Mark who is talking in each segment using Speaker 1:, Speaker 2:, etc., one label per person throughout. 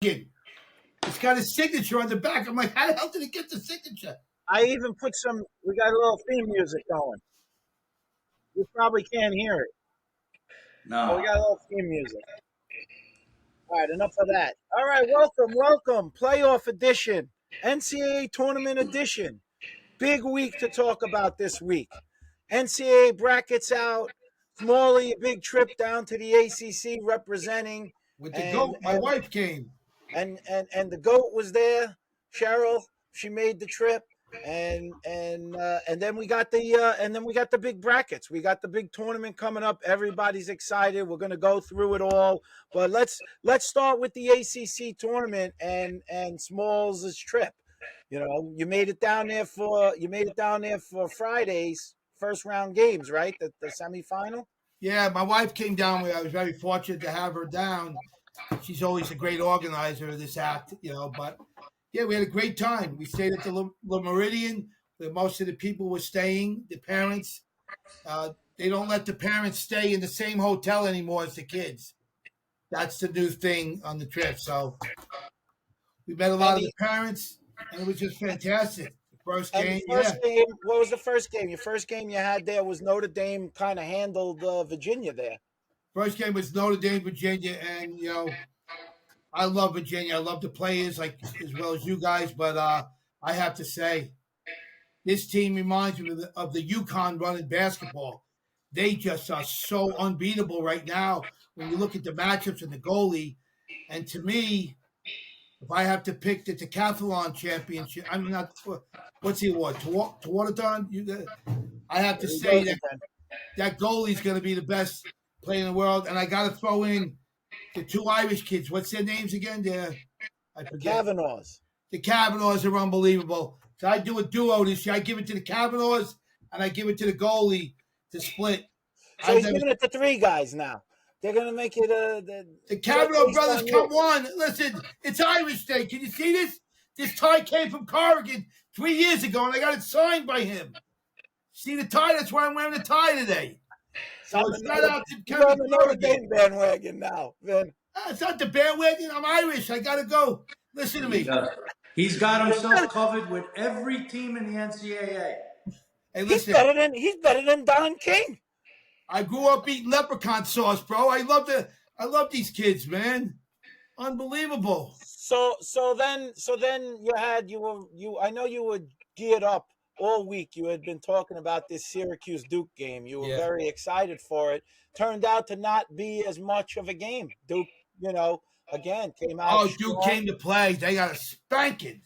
Speaker 1: It's got his signature on the back. I'm like, how the hell did it get the signature?
Speaker 2: I even put we got a little theme music going. You probably can't hear it. But we
Speaker 3: No.
Speaker 2: got a little theme music. All right, enough of that. All right, welcome. Playoff edition, NCAA tournament edition. Big week to talk about this week. NCAA brackets out. Smalley, a big trip down to the ACC representing.
Speaker 1: With the
Speaker 2: And
Speaker 1: goat, my wife came.
Speaker 2: and the goat was there. Cheryl, she made the trip. And then we got the big brackets. We got the big tournament coming up. Everybody's excited. We're going to go through it all. But let's start with the ACC tournament and Smalls' trip. You know, you made it down there for Friday's first round games, right? The semifinal.
Speaker 1: Yeah, my wife came down. I was very fortunate to have her down. She's always a great organizer of this act, but yeah, we had a great time. We stayed at the Le Meridian, where most of the people were staying, the parents. They don't let the parents stay in the same hotel anymore as the kids. That's the new thing on the trip. So we met a lot of the parents, and it was just fantastic. The first game,
Speaker 2: what was the first game? Your first game you had there was Notre Dame kind of handled Virginia there.
Speaker 1: First game was Notre Dame, Virginia, and, I love Virginia. I love the players as well as you guys, but I have to say, this team reminds me of the UConn running basketball. They just are so unbeatable right now when you look at the matchups and the goalie. And to me, if I have to pick the decathlon championship, I'm not. What's the award? Tawaton? I have to say that goalie's going to be the best player in the world, and I got to throw in the two Irish kids. What's their names again? I forget.
Speaker 2: Kavanaughs.
Speaker 1: The Kavanaughs are unbelievable. So I do a duo this year. I give it to the Kavanaughs, and I give it to the goalie to split.
Speaker 2: So he's giving it to three guys now. They're going to make it
Speaker 1: the Kavanaugh brothers come on. Listen, it's Irish Day. Can you see this? This tie came from Corrigan 3 years ago, and I got it signed by him. See the tie? That's why I'm wearing the tie today. So it's not out to Kevin
Speaker 2: Notre Dame bandwagon now, Vin.
Speaker 1: It's not the bandwagon. I'm Irish. I got to go. Listen to me.
Speaker 3: He's got himself covered with every team in the NCAA.
Speaker 1: Hey, listen.
Speaker 2: He's better than Don King.
Speaker 1: I grew up eating leprechaun sauce, bro. I love these kids, man. Unbelievable.
Speaker 2: So then I know you were geared up all week. You had been talking about this Syracuse Duke game. You were very excited for it. Turned out to not be as much of a game. Duke, again came out.
Speaker 1: Oh, Duke came to play. They got a spanking.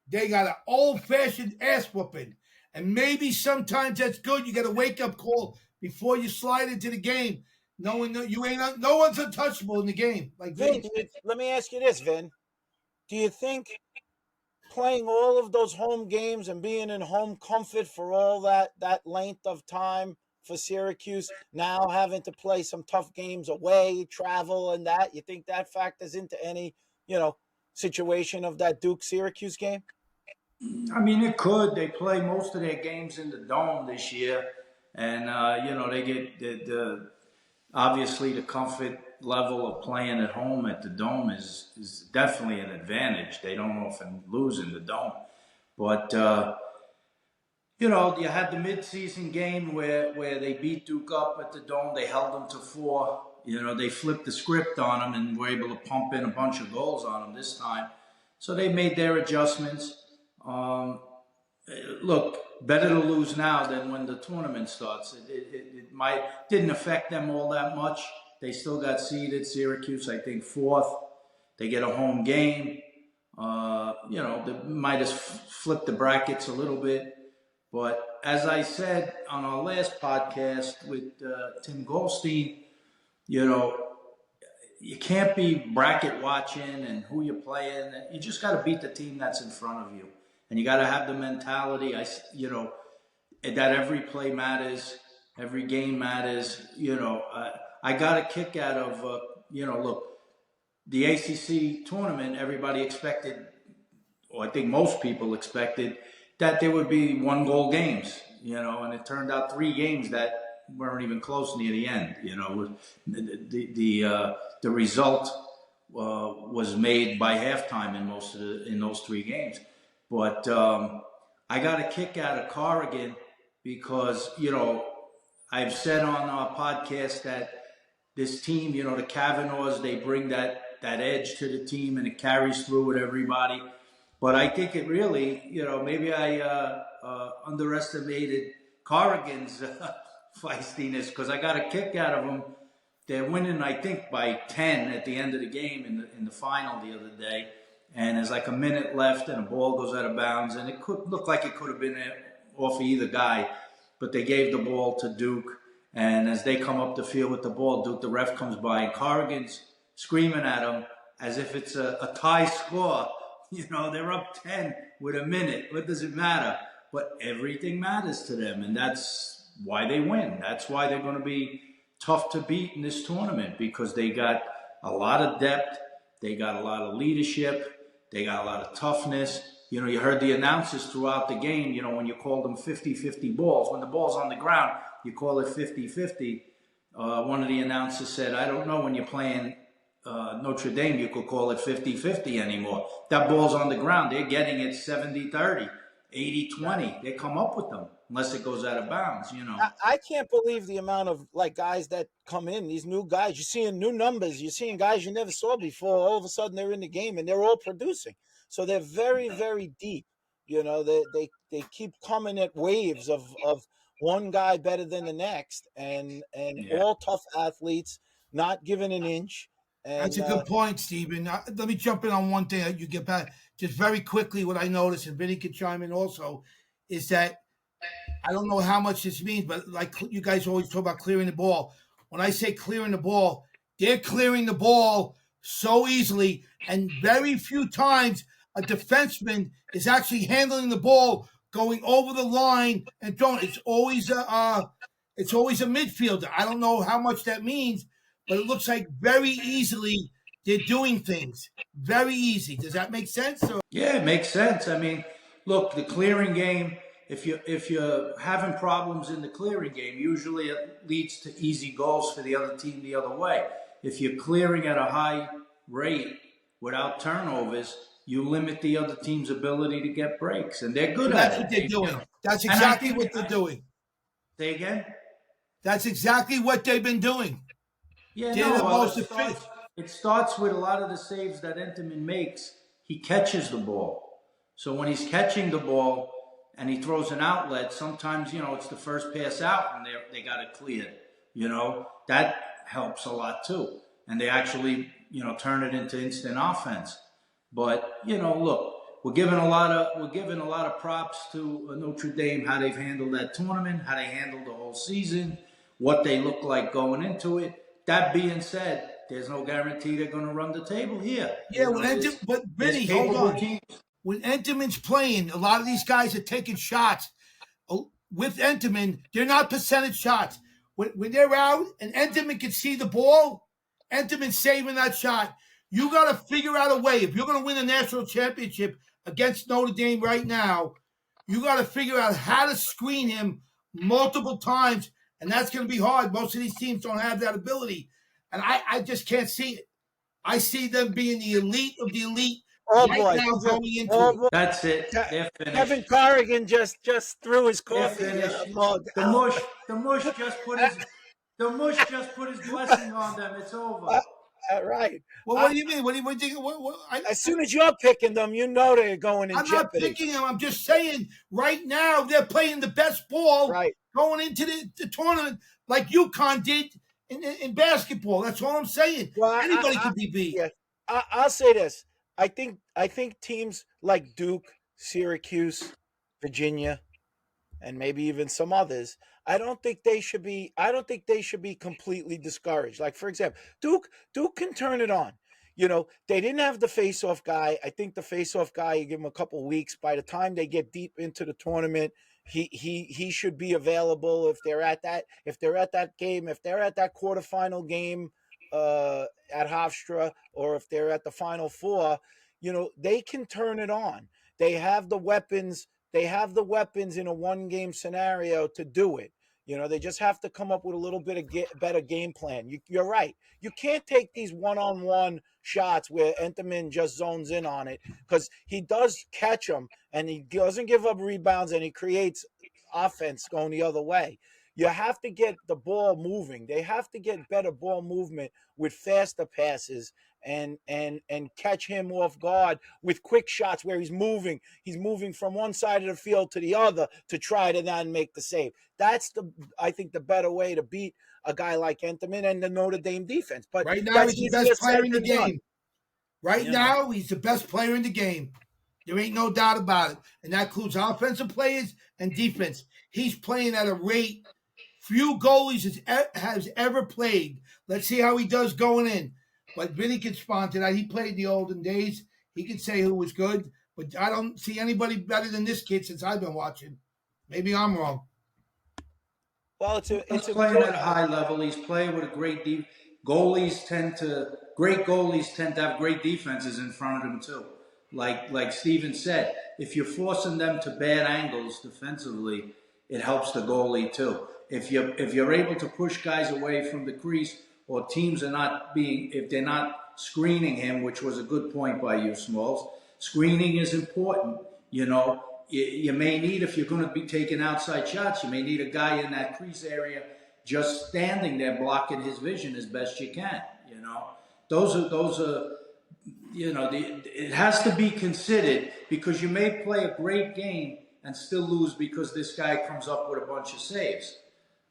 Speaker 1: They got an old-fashioned ass whooping. And maybe sometimes that's good. You got a wake-up call before you slide into the game. No one's untouchable in the game. Like
Speaker 2: Vin, let me ask you this, Vin. Do you think playing all of those home games and being in home comfort for all that length of time for Syracuse, now having to play some tough games away, travel and that, you think that factors into any, situation of that Duke-Syracuse game?
Speaker 3: I mean, it could. They play most of their games in the Dome this year. And, they get obviously the comfort level of playing at home at the Dome is definitely an advantage. They don't often lose in the Dome. But, you had the midseason game where they beat Duke up at the Dome. They held them to 4. They flipped the script on them and were able to pump in a bunch of goals on them this time. So they made their adjustments. Look, better to lose now than when the tournament starts. It didn't affect them all that much. They still got seeded. Syracuse, I think, 4th. They get a home game. They might have flipped the brackets a little bit. But as I said on our last podcast with Tim Goldstein, you can't be bracket watching and who you're playing. You just got to beat the team that's in front of you. And you got to have the mentality, that every play matters, every game matters. I got a kick out of, look, the ACC tournament, everybody expected, or I think most people expected, that there would be 1-goal games, and it turned out 3 games that weren't even close near the end. The result was made by halftime in those 3 games. But I got a kick out of Corrigan because I've said on our podcast that this team, the Kavanaughs, they bring that edge to the team and it carries through with everybody. But I think it really, maybe I underestimated Corrigan's feistiness because I got a kick out of them. They're winning, I think, by 10 at the end of the game in the final the other day. And there's like a minute left, and the ball goes out of bounds, and it could look like it could have been off of either guy, but they gave the ball to Duke. And as they come up the field with the ball, Duke, the ref comes by, and Corrigan's screaming at him as if it's a tie score. They're up 10 with a minute. What does it matter? But everything matters to them, and that's why they win. That's why they're going to be tough to beat in this tournament because they got a lot of depth, they got a lot of leadership, they got a lot of toughness. You heard the announcers throughout the game, when you called them 50-50 balls. When the ball's on the ground, you call it 50-50. One of the announcers said, I don't know when you're playing Notre Dame, you could call it 50-50 anymore. That ball's on the ground. They're getting it 70-30, 80-20. They come up with them unless it goes out of bounds,
Speaker 2: I can't believe the amount of guys that come in, these new guys. You're seeing new numbers. You're seeing guys you never saw before. All of a sudden they're in the game and they're all producing. So they're very, very deep. They keep coming at waves of one guy better than the next and
Speaker 3: Yeah.
Speaker 2: all tough athletes, not giving an inch. And
Speaker 1: That's a good point, Stephen. Let me jump in on one thing that you get back. Just very quickly, what I noticed, and Vinny can chime in also, is that I don't know how much this means, but like you guys always talk about clearing the ball. When I say clearing the ball, they're clearing the ball so easily, and very few times a defenseman is actually handling the ball, going over the line and throwing. It's always a midfielder. I don't know how much that means, but it looks like very easily they're doing things. Very easy. Does that make sense? Or?
Speaker 3: Yeah, it makes sense. I mean, look, the clearing game, if you're having problems in the clearing game, usually it leads to easy goals for the other team the other way. If you're clearing at a high rate without turnovers, you limit the other team's ability to get breaks, and they're good at it.
Speaker 1: That's what they're doing. That's exactly what they're doing.
Speaker 3: Say again?
Speaker 1: That's exactly what they've been doing.
Speaker 3: Yeah,
Speaker 1: They're the most
Speaker 3: it starts with a lot of the saves that Entenmann makes. He catches the ball. So when he's catching the ball and he throws an outlet, sometimes, it's the first pass out and they got it cleared. That helps a lot too. And they actually, turn it into instant offense. But, look, we're giving a lot of props to Notre Dame, how they've handled that tournament, how they handled the whole season, what they look like going into it. That being said, there's no guarantee they're going to run the table here.
Speaker 1: Yeah, but Vinny, hold on. When Entenmann's playing, a lot of these guys are taking shots. With Entenmann, they're not percentage shots. When they're out and Entenmann can see the ball, Entenmann's saving that shot. You got to figure out a way. If you're going to win a national championship against Notre Dame right now, you got to figure out how to screen him multiple times, and that's going to be hard. Most of these teams don't have that ability, and I just can't see it. I see them being the elite of the elite right now going into it.
Speaker 3: That's it. They're finished.
Speaker 2: Kevin Corrigan just threw his coffee mug.
Speaker 3: The mush just put his blessing on them. It's over.
Speaker 2: Right.
Speaker 1: Well, what do you mean? What do you think?
Speaker 2: As soon as you're picking them, they're going in
Speaker 1: I'm
Speaker 2: jeopardy.
Speaker 1: not picking them. I'm just saying right now they're playing the best ball going into the tournament like UConn did in basketball. That's all I'm saying. Well, anybody can be beat.
Speaker 2: Yeah. I'll say this. I think teams like Duke, Syracuse, Virginia, and maybe even some others, I don't think they should be completely discouraged. Like, for example, Duke can turn it on. They didn't have the face-off guy. I think the face-off guy, you give him a couple weeks. By the time they get deep into the tournament, he should be available if they're at that game, if they're at that quarterfinal game at Hofstra, or if they're at the Final Four, they can turn it on. They have the weapons. They have the weapons in a one-game scenario to do it. They just have to come up with a little bit of better game plan. You're right. You can't take these one-on-one shots where Enterman just zones in on it, because he does catch them and he doesn't give up rebounds and he creates offense going the other way. You have to get the ball moving. They have to get better ball movement with faster passes and catch him off guard with quick shots where he's moving. He's moving from one side of the field to the other to try to then make the save. That's I think the better way to beat a guy like Enterman and the Notre Dame defense. But
Speaker 1: right now,
Speaker 2: that's
Speaker 1: he's the
Speaker 2: easier
Speaker 1: best player
Speaker 2: said
Speaker 1: in the
Speaker 2: than done.
Speaker 1: game. Right now, he's the best player in the game. There ain't no doubt about it. And that includes offensive players and defense. He's playing at a rate few goalies has ever played. Let's see how he does going in. But Vinny can respond to that. He played the olden days. He can say who was good. But I don't see anybody better than this kid since I've been watching. Maybe I'm wrong.
Speaker 2: Well,
Speaker 3: He's playing at a high level. He's playing with a great great goalies tend to have great defenses in front of them too. Like Steven said, if you're forcing them to bad angles defensively, it helps the goalie too. If you're able to push guys away from the crease, or teams are not if they're not screening him, which was a good point by you, Smalls. Screening is important. You may need, if you're going to be taking outside shots, you may need a guy in that crease area just standing there blocking his vision as best you can. Those are it has to be considered, because you may play a great game and still lose because this guy comes up with a bunch of saves.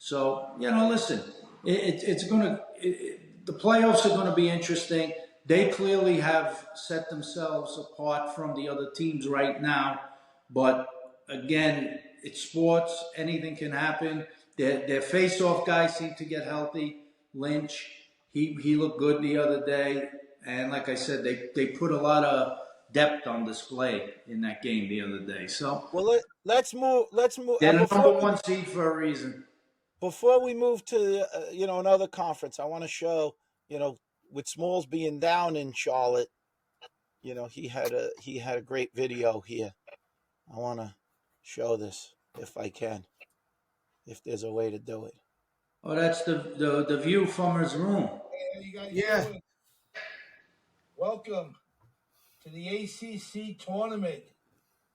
Speaker 3: So, listen, the playoffs are going to be interesting. They clearly have set themselves apart from the other teams right now. But again, it's sports. Anything can happen. Their face-off guys seem to get healthy. Lynch, he looked good the other day. And like I said, they put a lot of depth on display in that game the other day. So,
Speaker 2: well, let's move.
Speaker 3: They're the number one seed for a reason.
Speaker 2: Before we move to another conference, I want to show with Smalls being down in Charlotte, he had a great video here. I want to show this if I can, if there's a way to do it.
Speaker 3: Oh, that's the view from his room.
Speaker 1: Hey, how you guys doing? Welcome to the ACC tournament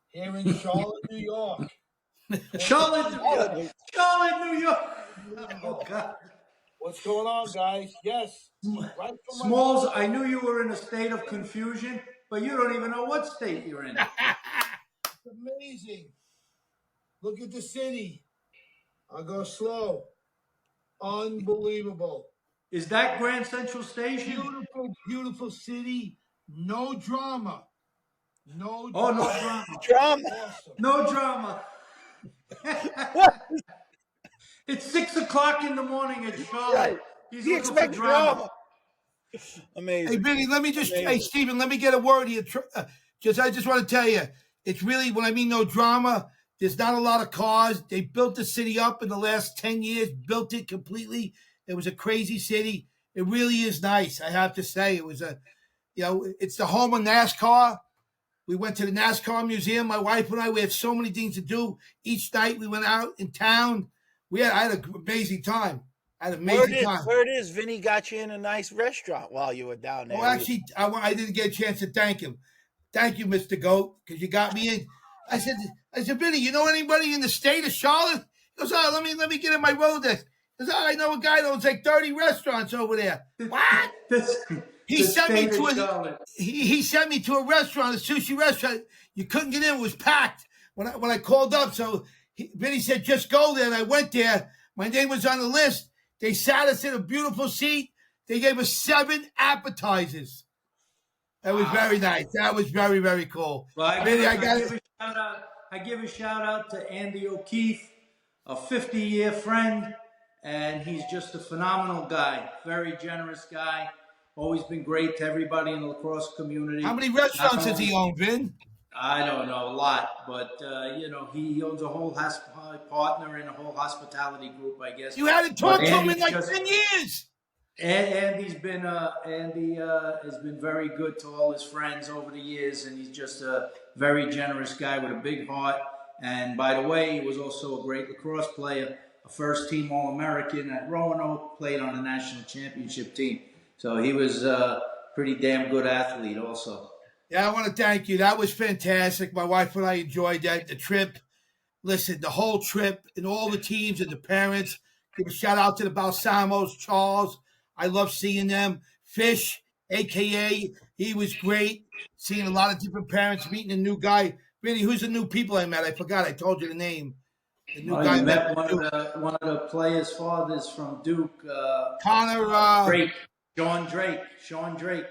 Speaker 1: here in Charlotte, New York.
Speaker 3: Charlotte, New York. Oh, God.
Speaker 1: What's going on, guys? Yes. Right,
Speaker 3: Smalls, I knew you were in a state of confusion, but you don't even know what state you're in.
Speaker 1: It's amazing. Look at the city. I'll go slow. Unbelievable.
Speaker 3: Is that Grand Central Station?
Speaker 1: Beautiful, beautiful city. No drama. No drama.
Speaker 3: Oh, no drama.
Speaker 2: Drama.
Speaker 1: Awesome.
Speaker 3: No drama. It's 6 o'clock in the morning in Charlotte.
Speaker 2: Right. He expects drama. Amazing.
Speaker 1: Hey, Vinny, let me just, hey, Steven, let me get a word here. I just want to tell you, it's really, when I mean no drama, there's not a lot of cars. They built the city up in the last 10 years, built it completely. It was a crazy city. It really is nice, I have to say. It was it's the home of NASCAR. We went to the NASCAR museum. My wife and I, we had so many things to do. Each night we went out in town. I had an amazing time.
Speaker 2: Word is Vinny got you in a nice restaurant while you were down there.
Speaker 1: Well, actually, I didn't get a chance to thank him. Thank you, Mr. Goat, because you got me in. I said, Vinny, you know anybody in the state of Charlotte? He goes, oh, let me get in my Rolodex. He goes, oh, I know a guy that owns like 30 restaurants over there. What? He sent me to a restaurant, a sushi restaurant. You couldn't get in; it was packed. When I called up, so Vinny said, "Just go there," and I went there. My name was on the list. They sat us in a beautiful seat. They gave us 7 appetizers. That was very nice. That was very, very cool.
Speaker 3: Well, I give a shout out to Andy O'Keefe, a 50-year friend, and he's just a phenomenal guy. Very generous guy. Always been great to everybody in the lacrosse community.
Speaker 1: How many restaurants does he own, Vin?
Speaker 3: I don't know, a lot, but he owns a whole partner in a whole hospitality group, I guess.
Speaker 1: You hadn't talked to him in like 10 years.
Speaker 3: Andy has been very good to all his friends over the years, and he's just a very generous guy with a big heart. And by the way, he was also a great lacrosse player. a first-team All-American at Roanoke, played on the national championship team. So he was a pretty damn good athlete also.
Speaker 1: Yeah, I want to thank you. That was fantastic. My wife and I enjoyed that. The trip. Listen, the whole trip and all the teams and the parents. Give a shout out to the Balsamos, Charles. I love seeing them. Fish, aka, he was great. Seeing a lot of different parents, meeting a new guy. Vinny, who's the new people I met? I forgot. I told you the name. The new
Speaker 3: Well,
Speaker 1: guy I
Speaker 3: you
Speaker 1: met.
Speaker 3: met one of the players' fathers from Duke,
Speaker 1: Connor
Speaker 3: Drake, Sean Drake.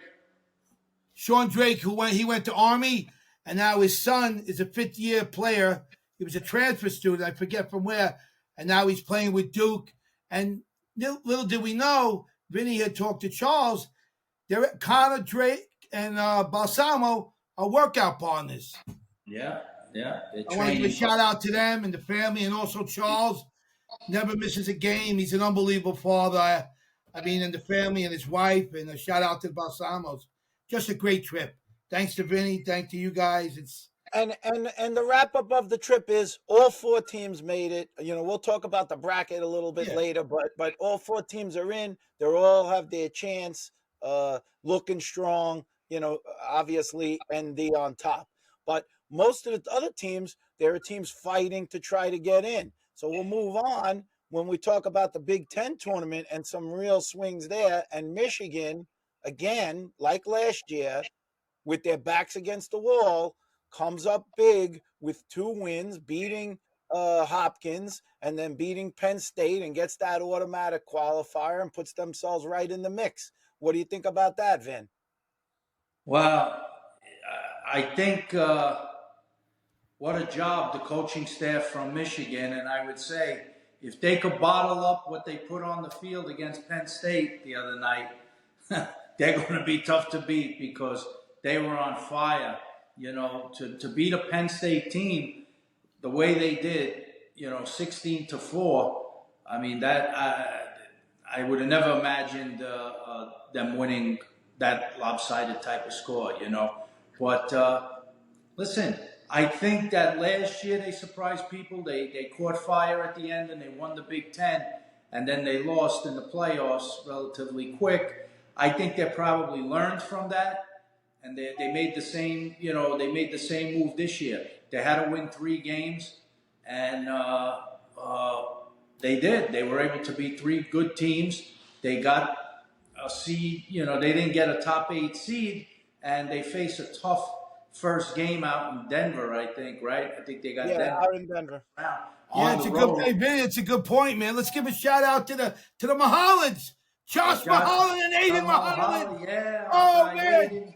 Speaker 1: Sean Drake, he went to Army, and now his son is a fifth-year player. He was a transfer student, I forget from where, and now he's playing with Duke. And little did we know, Vinny had talked to Charles. Connor Drake and Balsamo are workout partners.
Speaker 3: Yeah.
Speaker 1: I want to give a shout out to them and the family, and also Charles. Never misses a game. He's an unbelievable father. And the family and his wife, and a shout out to the Balsamos. Just a great trip. Thanks to Vinny. Thanks to you guys.
Speaker 2: And the wrap up of the trip is all four teams made it. We'll talk about the bracket a little bit later, but all four teams are in. They all have their chance, looking strong, obviously, and the on top. But most of the other teams, there are teams fighting to try to get in. So we'll move on when we talk about the Big Ten tournament and some real swings there. And Michigan, again, like last year, with their backs against the wall, comes up big with 2 wins, beating Hopkins and then beating Penn State, and gets that automatic qualifier and puts themselves right in the mix. What do you think about that, Vin?
Speaker 3: Well, I think what a job the coaching staff from Michigan, and I would say if they could bottle up what they put on the field against Penn State the other night, they're going to be tough to beat because they were on fire. To beat a Penn State team the way they did, 16-4. I mean, that I would have never imagined them winning that lopsided type of score, But listen, I think that last year they surprised people. They caught fire at the end and they won the Big Ten, and then they lost in the playoffs relatively quick. I think they probably learned from that, and they made the same. They made the same move this year. They had to win 3 games, and they did. They were able to beat 3 good teams. They got a seed. They didn't get a top 8 seed, and they face a tough first game out in Denver, I think, right? I think they got Denver.
Speaker 2: Out in Denver.
Speaker 1: Yeah, it's a good point, man. Let's give a shout out to the Mulhollands. Josh Mulholland and Aiden Mulholland.
Speaker 3: Yeah.
Speaker 1: Oh, man.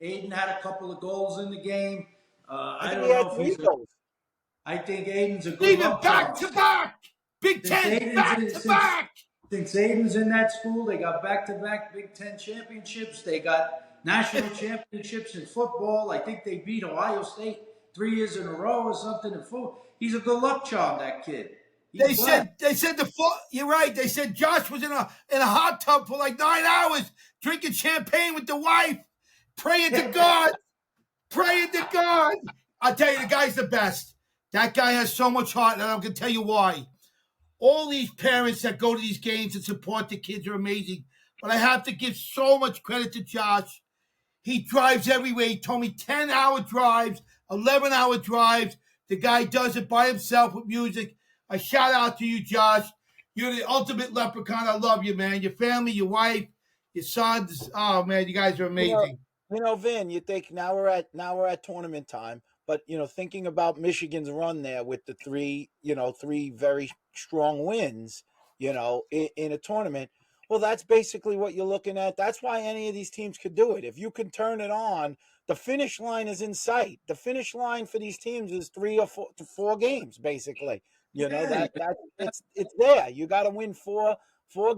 Speaker 3: Aiden had a couple of goals in the game.
Speaker 2: I don't know if he's goals.
Speaker 3: I think Aiden's a good
Speaker 1: Even back to back. Big Ten back to back.
Speaker 3: Since Aiden's in that school, they got back-to-back Big Ten championships. They got national championships in football. I think they beat Ohio State 3 years in a row or something in football. He's a good luck charm, that kid.
Speaker 1: They said you're right. They said Josh was in a hot tub for like 9 hours, drinking champagne with the wife, praying to God. I'll tell you, the guy's the best. That guy has so much heart, and I'm going to tell you why. All these parents that go to these games and support the kids are amazing, but I have to give so much credit to Josh. He drives everywhere. He told me 10-hour drives, 11-hour drives. The guy does it by himself with music. A shout out to you, Josh. You're the ultimate leprechaun. I love you, man. Your family, your wife, your sons. Oh, man, you guys are amazing.
Speaker 2: Vin, you think now we're at tournament time, but thinking about Michigan's run there with the 3 very strong wins, in a tournament. Well, that's basically what you're looking at. That's why any of these teams could do it. If you can turn it on, the finish line is in sight. The finish line for these teams is 3 or 4 games, basically. It's there. You got to win 4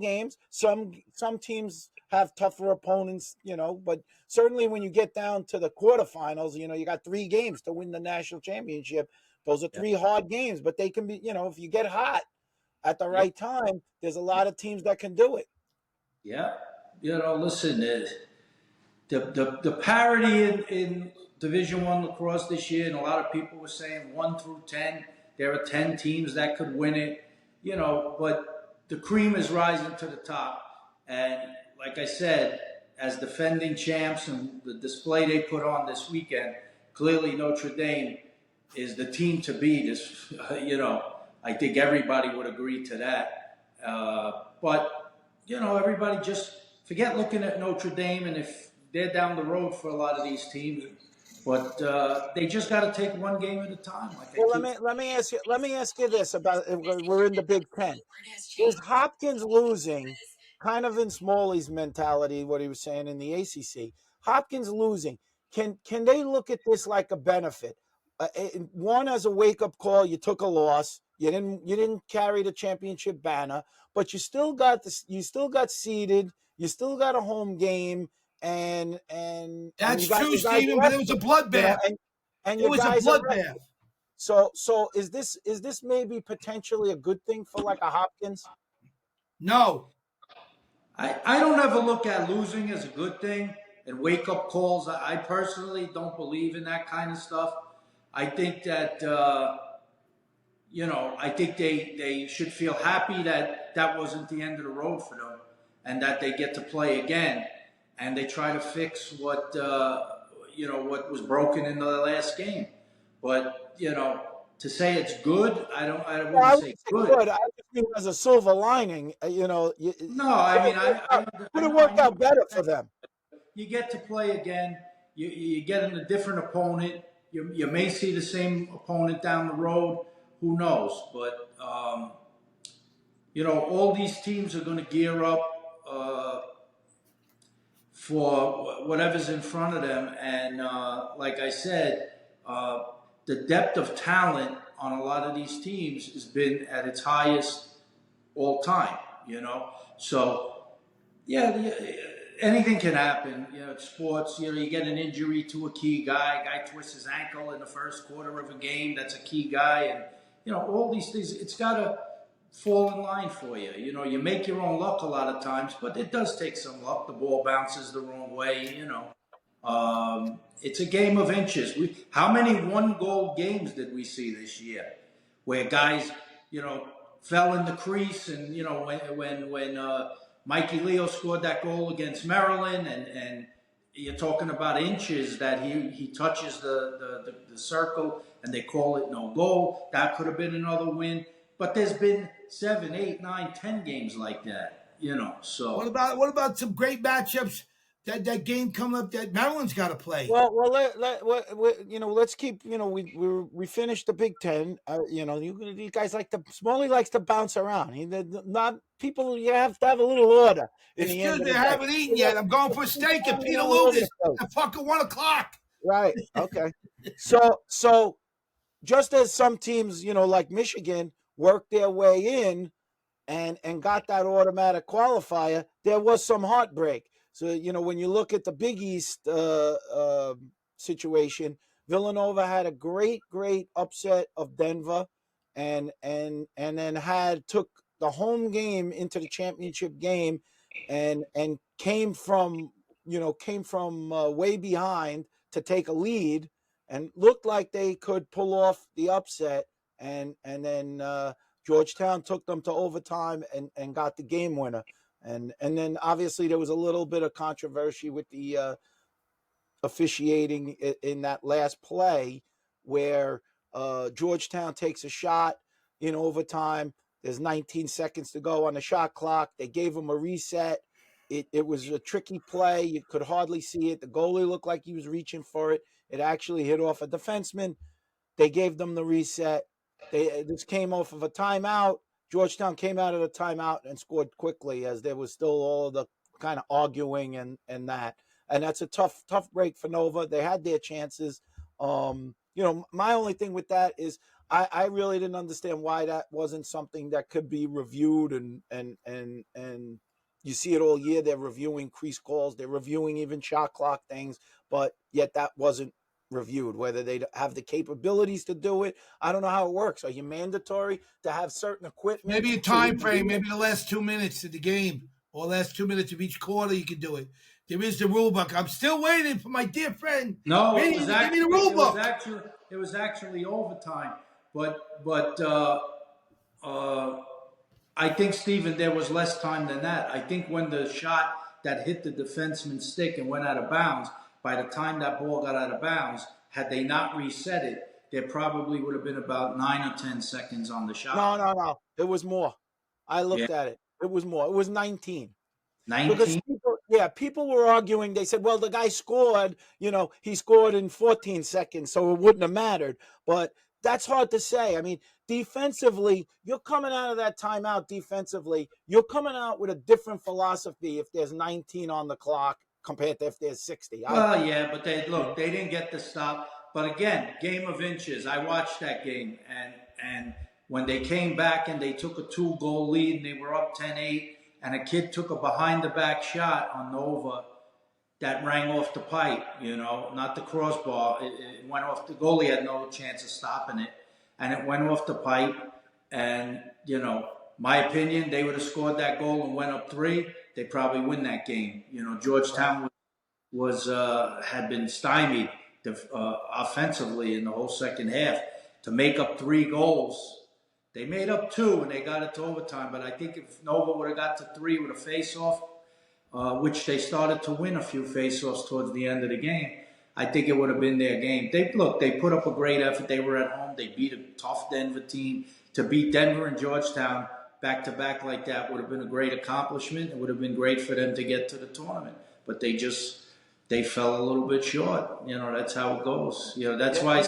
Speaker 2: games. Some teams have tougher opponents, but certainly when you get down to the quarterfinals, you got 3 games to win the national championship. Those are 3 hard games, but they can be, if you get hot at the right time, there's a lot of teams that can do it.
Speaker 3: Yeah. Listen, the parity in Division I lacrosse this year, and a lot of people were saying 1 through 10, there are 10 teams that could win it. but the cream is rising to the top. And like I said, as defending champs and the display they put on this weekend, clearly Notre Dame is the team to beat. I think everybody would agree to that. But everybody just forget looking at Notre Dame, and if they're down the road for a lot of these teams, but they just got to take one game at a time.
Speaker 2: Well, let me ask you this about we're in the Big Ten. Is Hopkins losing kind of in Smalley's mentality, what he was saying in the ACC? Hopkins losing. Can they look at this like a benefit? One, as a wake up call, you took a loss. You didn't carry the championship banner, but you still got this. You still got seeded. You still got a home game, and
Speaker 1: That's
Speaker 2: you got
Speaker 1: true,
Speaker 2: your guys
Speaker 1: Stephen, but it was a
Speaker 2: rested,
Speaker 1: bloodbath.
Speaker 2: and
Speaker 1: It
Speaker 2: your
Speaker 1: was a
Speaker 2: guys are rested.
Speaker 1: bloodbath.
Speaker 2: So is this maybe potentially a good thing for like a Hopkins?
Speaker 1: No.
Speaker 3: I don't ever look at losing as a good thing and wake up calls. I personally don't believe in that kind of stuff. I think that I think they should feel happy that that wasn't the end of the road for them, and that they get to play again, and they try to fix what what was broken in the last game. But to say it's good, I
Speaker 2: Well, I
Speaker 3: wouldn't say
Speaker 2: wouldn't say
Speaker 3: good.
Speaker 2: good. I just mean as a silver lining.
Speaker 3: No, I mean
Speaker 2: Could
Speaker 3: I
Speaker 2: have
Speaker 3: know
Speaker 2: worked out better for them.
Speaker 3: you get to play again. You get in a different opponent. You may see the same opponent down the road. Who knows? But all these teams are going to gear up for whatever's in front of them. And like I said, the depth of talent on a lot of these teams has been at its highest all time. So yeah, anything can happen. It's sports. You get an injury to a key guy. Guy twists his ankle in the first quarter of a game. That's a key guy, and all these things. It's got to fall in line for you. You make your own luck a lot of times, but it does take some luck. The ball bounces the wrong way. It's a game of inches. How many one-goal games did we see this year, where guys, fell in the crease, and when Mikey Leo scored that goal against Maryland, and you're talking about inches that he touches the circle, and they call it no goal. That could have been another win, but there's been 7, 8, 9, 10 games like that. So
Speaker 1: What about some great matchups? That game coming up that Maryland's got to play.
Speaker 2: Well, let's keep. We finished the Big Ten. You guys Smalley likes to bounce around. Not people. You have to have a little order.
Speaker 1: Excuse me, I haven't eaten yet. I'm going for a steak at Peter Luger's at fucking 1:00.
Speaker 2: Right. Okay. So just as some teams, like Michigan, worked their way in and got that automatic qualifier, there was some heartbreak. So, when you look at the Big East situation, Villanova had a great upset of Denver, and then took the home game into the championship game, and came from way behind to take a lead, and looked like they could pull off the upset, and then Georgetown took them to overtime and got the game winner. And then obviously there was a little bit of controversy with the officiating in that last play, where Georgetown takes a shot in overtime. There's 19 seconds to go on the shot clock. They gave them a reset. It was a tricky play. You could hardly see it. The goalie looked like he was reaching for it. It actually hit off a defenseman. They gave them the reset. This came off of a timeout. Georgetown came out of the timeout and scored quickly, as there was still all of the kind of arguing and that. And that's a tough break for Nova. They had their chances. My only thing with that is I really didn't understand why that wasn't something that could be reviewed, and you see it all year. They're reviewing crease calls. They're reviewing even shot clock things, but yet that wasn't reviewed. Whether they have the capabilities to do it, I don't know how it works. Are you mandatory to have certain equipment?
Speaker 1: Maybe a time frame, maybe the last 2 minutes of the game, or last 2 minutes of each quarter, you can do it. There is the rule book. I'm still waiting for my dear friend.
Speaker 3: No,
Speaker 1: give me the rule book.
Speaker 3: It was actually overtime, but I think, Steven, there was less time than that. I think when the shot that hit the defenseman's stick and went out of bounds, by the time that ball got out of bounds, had they not reset it, there probably would have been about 9 or 10 seconds on the
Speaker 2: No,
Speaker 3: shot.
Speaker 2: no, no. It was more. I
Speaker 3: Yeah,
Speaker 2: looked at it. It was more. It was 19. Because
Speaker 3: 19.
Speaker 2: people were arguing. They said, well, the guy scored, he scored in 14 seconds, so it wouldn't have mattered. But that's hard to say. I mean, defensively, you're coming out of that timeout defensively. You're coming out with a different philosophy if there's 19 on the clock compared to if there's 60. I
Speaker 3: Well,
Speaker 2: think.
Speaker 3: yeah, but they didn't get the stop. But again, game of inches. I watched that game, and when they came back and they took a 2-goal lead and they were up 10-8, and a kid took a behind the back shot on Nova that rang off the pipe, not the crossbar. It went off. The goalie had no chance of stopping it, and it went off the pipe. And my opinion, they would have scored that goal and went up 3. They probably win that game. Georgetown was had been stymied offensively in the whole second half. To make up 3 goals, they made up 2 and they got it to overtime. But I think if Nova would have got to 3 with a face-off, which they started to win a few face-offs towards the end of the game, I think it would have been their game. They put up a great effort. They were at home. They beat a tough Denver team. To beat Denver and Georgetown back-to-back like that would have been a great accomplishment. It would have been great for them to get to the tournament. But they fell a little bit short. That's how it goes. That's why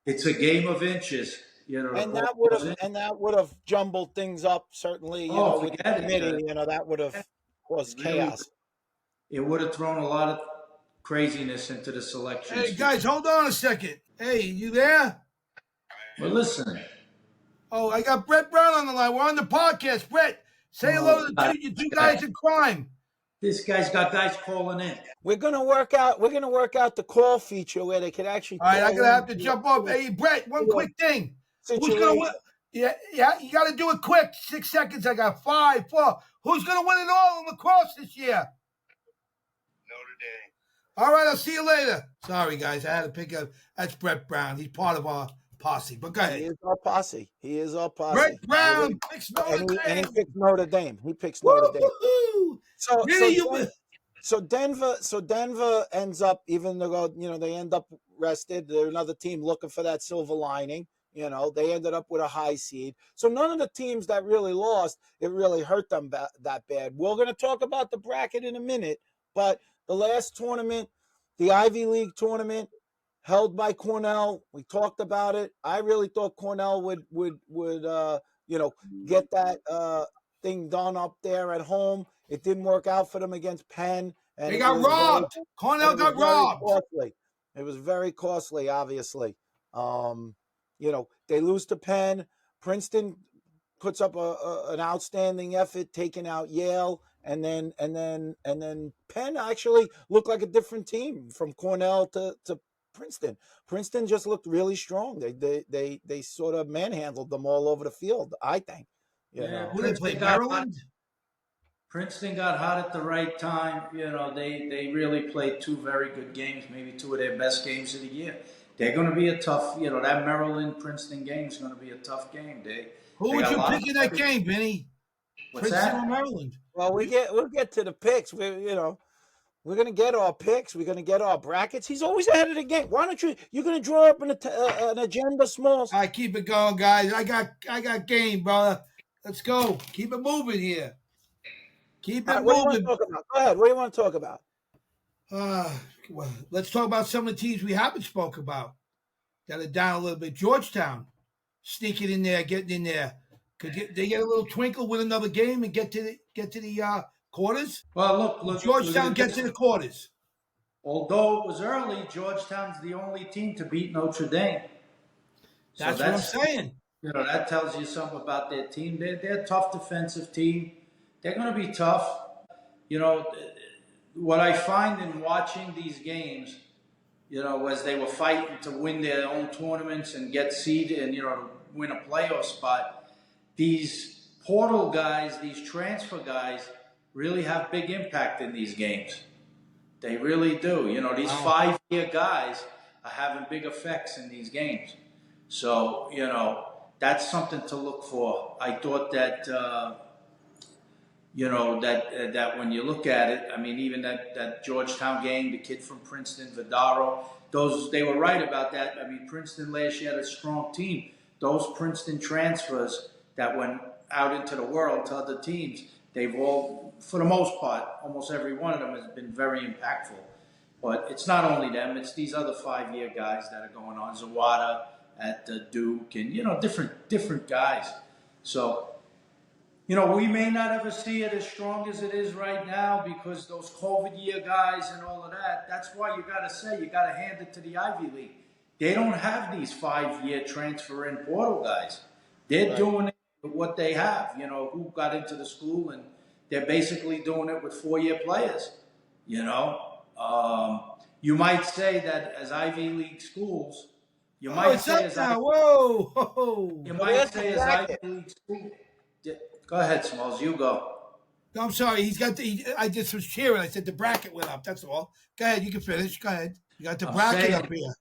Speaker 3: it's a game of inches.
Speaker 2: And that would have jumbled things up certainly.
Speaker 3: Oh,
Speaker 2: With the
Speaker 3: forget
Speaker 2: committee,
Speaker 3: it.
Speaker 2: that would have caused chaos.
Speaker 3: It would have thrown a lot of craziness into the selections.
Speaker 1: Hey, guys, hold on a second. Hey, you there?
Speaker 3: We're listening.
Speaker 1: Oh, I got Brett Brown on the line. We're on the podcast. Brett, say hello to the two guys in crime.
Speaker 3: This guy's got guys calling in.
Speaker 2: We're gonna work out the call feature where they could actually.
Speaker 1: All right, I'm gonna have to jump off. Hey, Brett, one quick thing. Who's gonna win? Yeah, you got to do it quick. 6 seconds. I got 5, 4. Who's gonna win it all in lacrosse this year?
Speaker 4: Notre Dame.
Speaker 1: All right, I'll see you later. Sorry, guys, I had to pick up. That's Brett Brown. He's part of our posse. But go ahead.
Speaker 2: He is our posse.
Speaker 1: Brett Brown picks Notre Dame.
Speaker 2: And he picks Notre Dame. Notre Dame.
Speaker 1: Really,
Speaker 2: So Denver ends up, even though they end up rested. They're another team looking for that silver lining. They ended up with a high seed. So none of the teams that really lost, it really hurt them that bad. We're going to talk about the bracket in a minute, but the last tournament, the Ivy League tournament, held by Cornell. We talked about it. I really thought Cornell would get that thing done up there at home. It didn't work out for them against Penn. And
Speaker 1: they got robbed. Cornell got robbed.
Speaker 2: Costly. It was very costly, obviously. They lose to Penn. Princeton puts up an outstanding effort, taking out Yale, and then Penn actually looked like a different team from Cornell to Princeton. Princeton just looked really strong. They sort of manhandled them all over the field, I think.
Speaker 1: Who they play, Maryland?
Speaker 3: Princeton got hot at the right time. They really played 2 very good games, maybe 2 of their best games of the year. They're going to be a tough, that Maryland-Princeton game is going to be a tough game.
Speaker 1: Who would you pick in that game, Vinny?
Speaker 3: What's
Speaker 1: Princeton
Speaker 3: that?
Speaker 1: or Maryland?
Speaker 2: Well, we'll get to the picks. We're going to get our picks. We're going to get our brackets. He's always ahead of the game. Why don't you're going to draw up an agenda, Smalls?
Speaker 1: All right, keep it going, guys. I got game, brother. Let's go. Keep it moving here. Keep it moving.
Speaker 2: Go ahead. What do you want to talk about?
Speaker 1: Well, let's talk about some of the teams we haven't spoke about that are down a little bit. Georgetown, sneaking in there, getting in there. Could they get a little twinkle, win another game, and get to the quarters?
Speaker 3: Well, look.
Speaker 1: Georgetown gets to the quarters.
Speaker 3: Although it was early, Georgetown's the only team to beat Notre Dame.
Speaker 1: That's what I'm saying.
Speaker 3: That tells you something about their team. They're a tough defensive team. They're going to be tough. What I find in watching these games, as they were fighting to win their own tournaments and get seeded and, to win a playoff spot, these portal guys, these transfer guys really have big impact in these games. They really do. These 5-year guys are having big effects in these games. So, that's something to look for. I thought that that when you look at it, I mean, even that Georgetown game, the kid from Princeton, Vidaro, they were right about that. I mean, Princeton last year had a strong team. Those Princeton transfers that went out into the world to other teams, they've all, for the most part, almost every one of them has been very impactful. But it's not only them; it's these other 5-year guys that are going on. Zawada at Duke, and different guys. So we may not ever see it as strong as it is right now because those COVID year guys and all of that. That's why you got to hand it to the Ivy League. They don't have these 5-year transfer in portal guys. They're doing it with what they have, who got into the school, and they're basically doing it with 4-year players. You might say that as Ivy League schools, you might say as Ivy League schools. Go ahead, Smalls. You go.
Speaker 1: No, I'm sorry. I just was cheering. I said the bracket went up. That's all. Go ahead. You can finish. Go ahead. You got the bracket up here.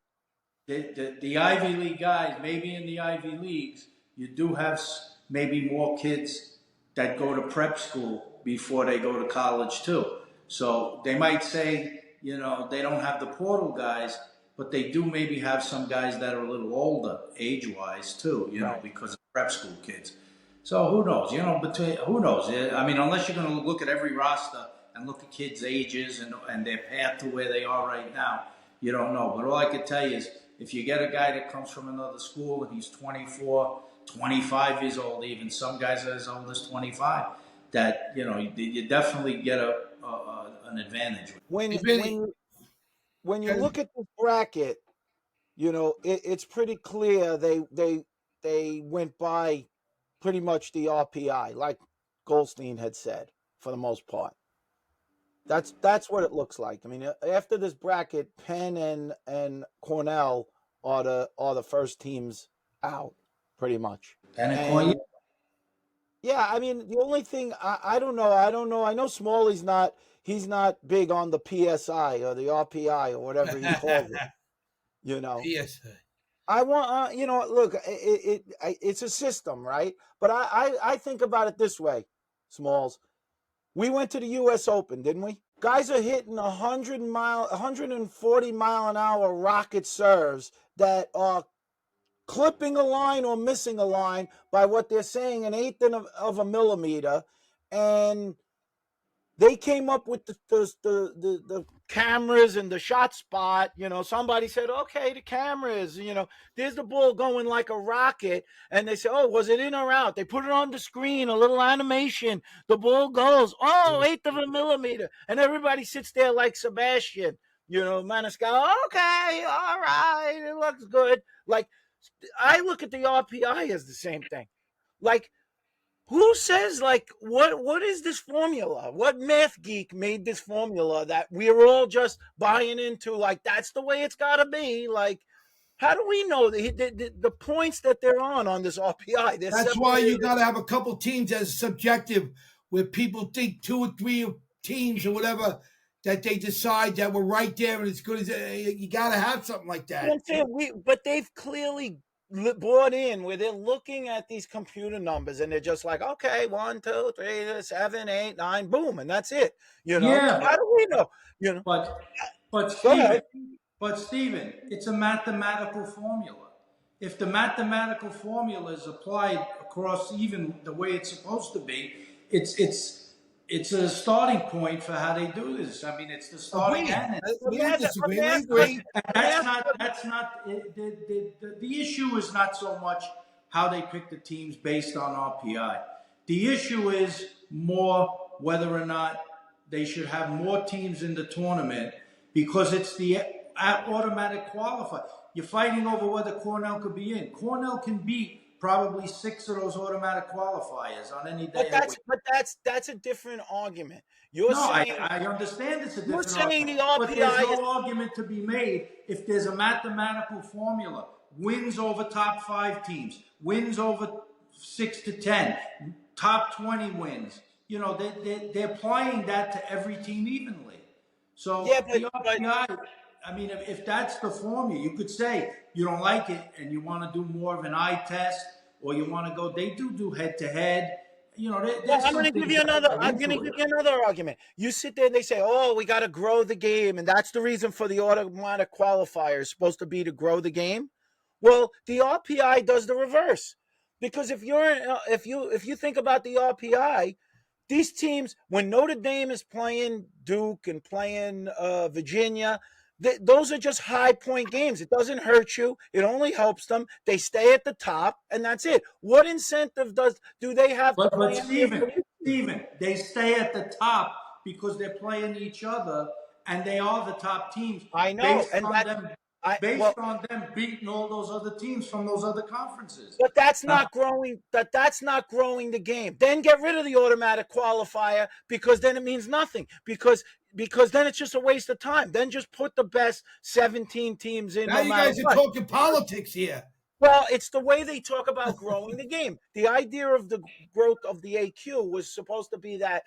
Speaker 3: The Ivy League guys, maybe in the Ivy Leagues, you do have maybe more kids that go to prep school before they go to college too. So they might say, they don't have the portal guys, but they do maybe have some guys that are a little older age-wise too, because of prep school kids. So who knows? Who knows? I mean, unless you're going to look at every roster and look at kids' ages and their path to where they are right now, you don't know. But all I can tell you is if you get a guy that comes from another school and he's 24, 25 years old, even some guys are as old as 25, that, you definitely get an advantage.
Speaker 2: When you look at the bracket, it's pretty clear they went by pretty much the RPI, like Goldstein had said, for the most part. That's what it looks like. I mean, after this bracket, Penn and Cornell are the first teams out, pretty much.
Speaker 3: Penn and Cornell.
Speaker 2: Yeah, I mean, the only thing I don't know. I know Smalley's he's not big on the PSI or the RPI or whatever he calls it.
Speaker 1: PSI.
Speaker 2: I want, look, it's a system, right? But I think about it this way, Smalls. We went to the U.S. Open, didn't we? Guys are hitting 140 mile an hour rocket serves that are clipping a line or missing a line by what they're saying, an eighth of a millimeter, and they came up with the cameras and the shot spot. Somebody said, okay, the cameras, there's the ball going like a rocket. And they said, oh, was it in or out? They put it on the screen, a little animation. The ball goes, eighth of a millimeter. And everybody sits there like Sebastian, Maniscalco. Okay, all right, it looks good. Like, I look at the RPI as the same thing. Like, who says, what is this formula? What math geek made this formula that we're all just buying into? Like, that's the way it's got to be. Like, how do we know the points that they're on this RPI?
Speaker 1: That's why you got to have a couple teams as subjective, where people think 2 or 3 teams or whatever that they decide that we're right there and as good as you got to have something like that.
Speaker 2: I'm saying but they've clearly brought in where they're looking at these computer numbers and they're just like, okay, 1, 2, 3, 7, 8, 9, boom, and that's it.
Speaker 3: Yeah.
Speaker 2: How do we know?
Speaker 3: But Stephen, it's a mathematical formula. If the mathematical formula is applied across even the way it's supposed to be, it's a starting point for how they do this. I mean, it's the starting end. That's not the issue is not so much how they pick the teams based on RPI. The issue is more whether or not they should have more teams in the tournament because it's the automatic qualifier. You're fighting over whether Cornell could be in. Cornell can beat probably 6 of those automatic qualifiers on any day.
Speaker 2: But that's a different argument.
Speaker 3: I understand it's a different argument. But there's no argument to be made if there's a mathematical formula. Wins over top 5 teams, wins over 6 to 10, top 20 wins. They're applying that to every team evenly. So the RPI, I mean, if that's the formula, you could say you don't like it and you want to do more of an eye test or you want to go, they do head to head. You know,
Speaker 2: Well,
Speaker 3: there's
Speaker 2: I'm
Speaker 3: some
Speaker 2: going to give
Speaker 3: things
Speaker 2: you
Speaker 3: that
Speaker 2: another.
Speaker 3: go
Speaker 2: I'm going to
Speaker 3: into
Speaker 2: give
Speaker 3: it.
Speaker 2: you another argument. You sit there and they say, "Oh, we got to grow the game," and that's the reason for the automatic qualifier is supposed to be to grow the game. Well, the RPI does the reverse, because if you think about the RPI, these teams, when Notre Dame is playing Duke and playing Virginia, those are just high point games. It doesn't hurt you. It only helps them. They stay at the top, and that's it. What incentive do they have to
Speaker 3: But
Speaker 2: play any of
Speaker 3: Stephen,
Speaker 2: the?
Speaker 3: Stephen, they stay at the top because they're playing each other, and they are the top teams
Speaker 2: I know,
Speaker 3: based
Speaker 2: and
Speaker 3: on
Speaker 2: that
Speaker 3: them
Speaker 2: I
Speaker 3: based
Speaker 2: well,
Speaker 3: on them beating all those other teams from those other conferences.
Speaker 2: but that's
Speaker 3: Now,
Speaker 2: not growing. That's not growing the game. Then get rid of the automatic qualifier, because then it means nothing. Because then it's just a waste of time. Then just put the best 17 teams in,
Speaker 1: Now
Speaker 2: no
Speaker 1: you
Speaker 2: matter
Speaker 1: guys are
Speaker 2: what.
Speaker 1: talking politics here.
Speaker 2: Well, it's the way they talk about growing the game. The idea of the growth of the AQ was supposed to be that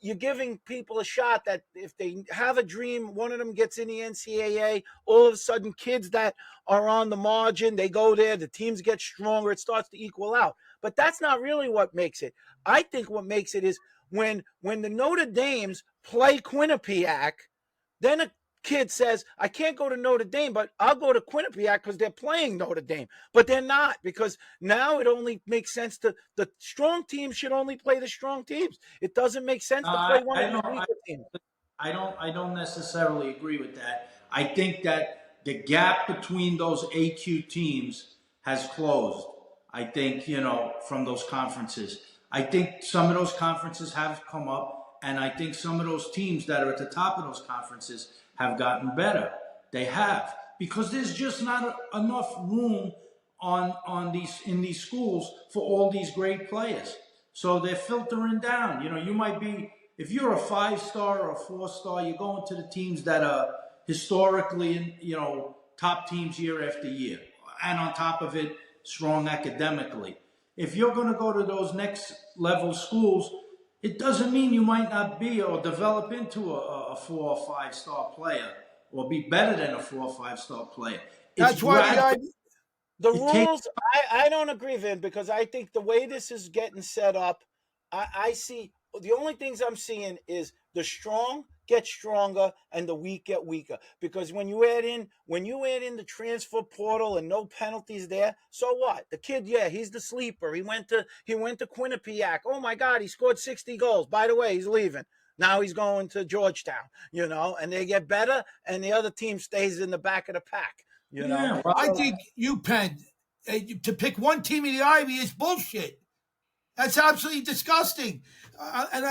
Speaker 2: you're giving people a shot that if they have a dream, one of them gets in the NCAA, all of a sudden kids that are on the margin, they go there, the teams get stronger, it starts to equal out. But that's not really what makes it. I think what makes it is when the Notre Dames play Quinnipiac, then a kid says, I can't go to Notre Dame, but I'll go to Quinnipiac because they're playing Notre Dame. But they're not, because now it only makes sense to the strong teams should only play the strong teams. It doesn't make sense to play one
Speaker 3: I
Speaker 2: of these
Speaker 3: don't.
Speaker 2: weaker teams.
Speaker 3: I don't necessarily agree with that. I think that the gap between those AQ teams has closed. I think, from those conferences. I think some of those conferences have come up, and I think some of those teams that are at the top of those conferences have gotten better. They have, because there's just not enough room on these in these schools for all these great players. So they're filtering down. You might be, if you're a 5-star or a 4-star, you're going to the teams that are historically, top teams year after year, and on top of it, strong academically. If you're going to go to those next level schools, it doesn't mean you might not be or develop into a 4 or 5-star player or be better than a 4 or 5-star player. It's
Speaker 1: That's why the
Speaker 3: gradual.
Speaker 1: idea.
Speaker 2: The
Speaker 3: It takes.
Speaker 2: rules, I don't agree, Vin, because I think the way this is getting set up, I see the only things I'm seeing is the strong get stronger and the weak get weaker. Because when you add in the transfer portal and no penalties there, so what? The kid, yeah, he's the sleeper. He went to Quinnipiac. Oh my God, he scored 60 goals. By the way, he's leaving. Now he's going to Georgetown, and they get better, and the other team stays in the back of the pack, you know.
Speaker 3: Yeah, well,
Speaker 1: I
Speaker 2: So
Speaker 1: think UPenn to pick one team in the Ivy is bullshit. That's absolutely disgusting. And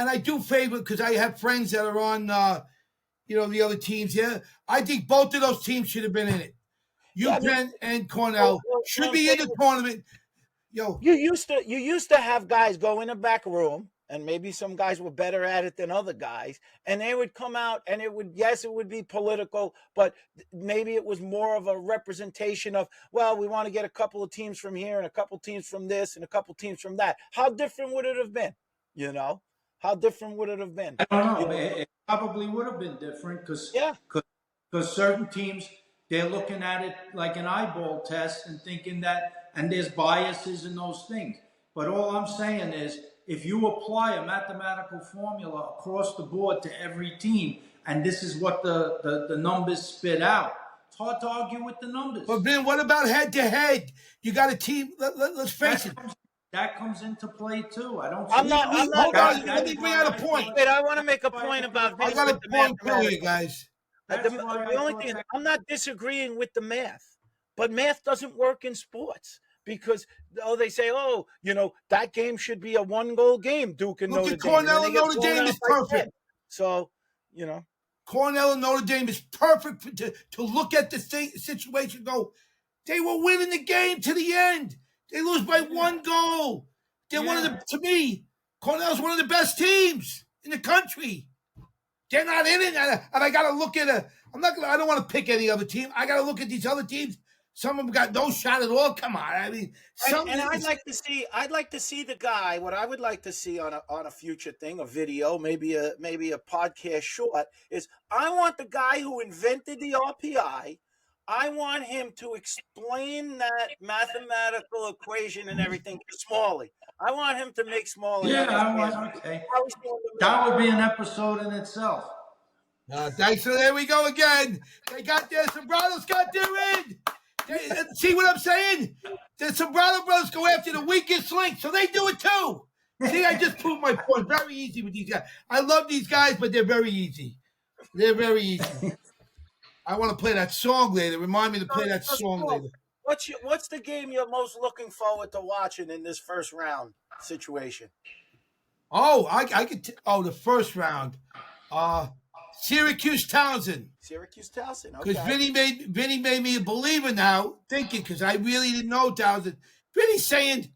Speaker 1: I do favor because I have friends that are on the other teams here. I think both of those teams should have been in it.
Speaker 2: yeah,
Speaker 1: UPenn and
Speaker 2: well,
Speaker 1: Cornell
Speaker 2: well, what
Speaker 1: should
Speaker 2: I'm
Speaker 1: be in
Speaker 2: saying
Speaker 1: the
Speaker 2: is
Speaker 1: tournament. Yo,
Speaker 2: you used to have guys go in the back room, and maybe some guys were better at it than other guys, and they would come out, and it would be political, but maybe it was more of a representation of, well, we want to get a couple of teams from here and a couple teams from this and a couple teams from that. How different would it have been? You know, how different would it have been?
Speaker 3: I don't
Speaker 2: You
Speaker 3: know.
Speaker 2: know,
Speaker 3: It probably would have been different
Speaker 2: yeah.
Speaker 3: because certain teams, they're looking at it like an eyeball test and thinking that, and there's biases in those things. But all I'm saying is, if you apply a mathematical formula across the board to every team, and this is what the numbers spit out, it's hard to argue with the
Speaker 1: but
Speaker 3: numbers.
Speaker 1: Ben, what about head to head? You got a team. Let's face
Speaker 3: That
Speaker 1: it.
Speaker 3: comes, that comes into play too. I don't
Speaker 2: I'm
Speaker 3: see
Speaker 2: not. I'm not.
Speaker 1: Hold
Speaker 2: I'm,
Speaker 1: on.
Speaker 3: that.
Speaker 1: Let
Speaker 3: That
Speaker 1: me
Speaker 3: is
Speaker 1: bring
Speaker 3: why
Speaker 1: out a
Speaker 3: I
Speaker 1: point.
Speaker 3: thought.
Speaker 2: wait, I want to
Speaker 3: That's
Speaker 2: make a
Speaker 3: why I
Speaker 2: point
Speaker 3: thought
Speaker 2: about
Speaker 1: I
Speaker 2: Vin
Speaker 1: got
Speaker 2: with
Speaker 1: a
Speaker 2: the
Speaker 1: point too here,
Speaker 2: mathematical.
Speaker 1: guys.
Speaker 3: That's why
Speaker 2: The
Speaker 3: I
Speaker 2: only
Speaker 3: thought
Speaker 2: thing is,
Speaker 3: that.
Speaker 2: I'm not disagreeing with the math, but math doesn't work in sports because they say, that game should be a 1-goal game, Duke and
Speaker 1: Look
Speaker 2: Notre
Speaker 1: at
Speaker 2: Dame, and then
Speaker 1: Cornell
Speaker 2: they
Speaker 1: and
Speaker 2: get
Speaker 1: Notre
Speaker 2: blown
Speaker 1: Dame
Speaker 2: out
Speaker 1: is
Speaker 2: by
Speaker 1: perfect.
Speaker 2: 10. So, you know,
Speaker 1: Cornell and Notre Dame is perfect to look at the situation. Go, they were winning the game to the end. They lose by
Speaker 3: Yeah,
Speaker 1: 1 goal. They're one of
Speaker 3: yeah.
Speaker 1: the. To me, Cornell's one of the best teams in the country. They're not in it, and I got to look at a. I'm not gonna. I don't want to pick any other team. I got to look at these other teams. Some of them got no shot at all. Come on, I mean, some.
Speaker 2: and I'd like to see the guy. What I would like to see on a future thing, a video, maybe a podcast short, is I want the guy who invented the RPI. I want him to explain that mathematical equation and everything to Smalley. I want him to make Smalley
Speaker 3: Yeah,
Speaker 2: understand
Speaker 3: okay.
Speaker 2: how he's doing the math.
Speaker 3: That would be an episode in itself.
Speaker 1: Thanks. So there we go again. They got their Sombrados got their in. See what I'm saying? The Sombrado brothers go after the weakest link, so they do it too. See, I just proved my point. Very easy with these guys. I love these guys, but they're very easy. They're very easy. I want to play that song later. Remind me to play that song later.
Speaker 2: What's the game you're most looking forward to watching in this first round situation?
Speaker 1: Oh, I could. The first round. Syracuse Townsend.
Speaker 2: Syracuse Towson.
Speaker 1: Because
Speaker 2: Okay.
Speaker 1: Vinny made me a believer now, thinking because I really didn't know Townsend. Vinny's saying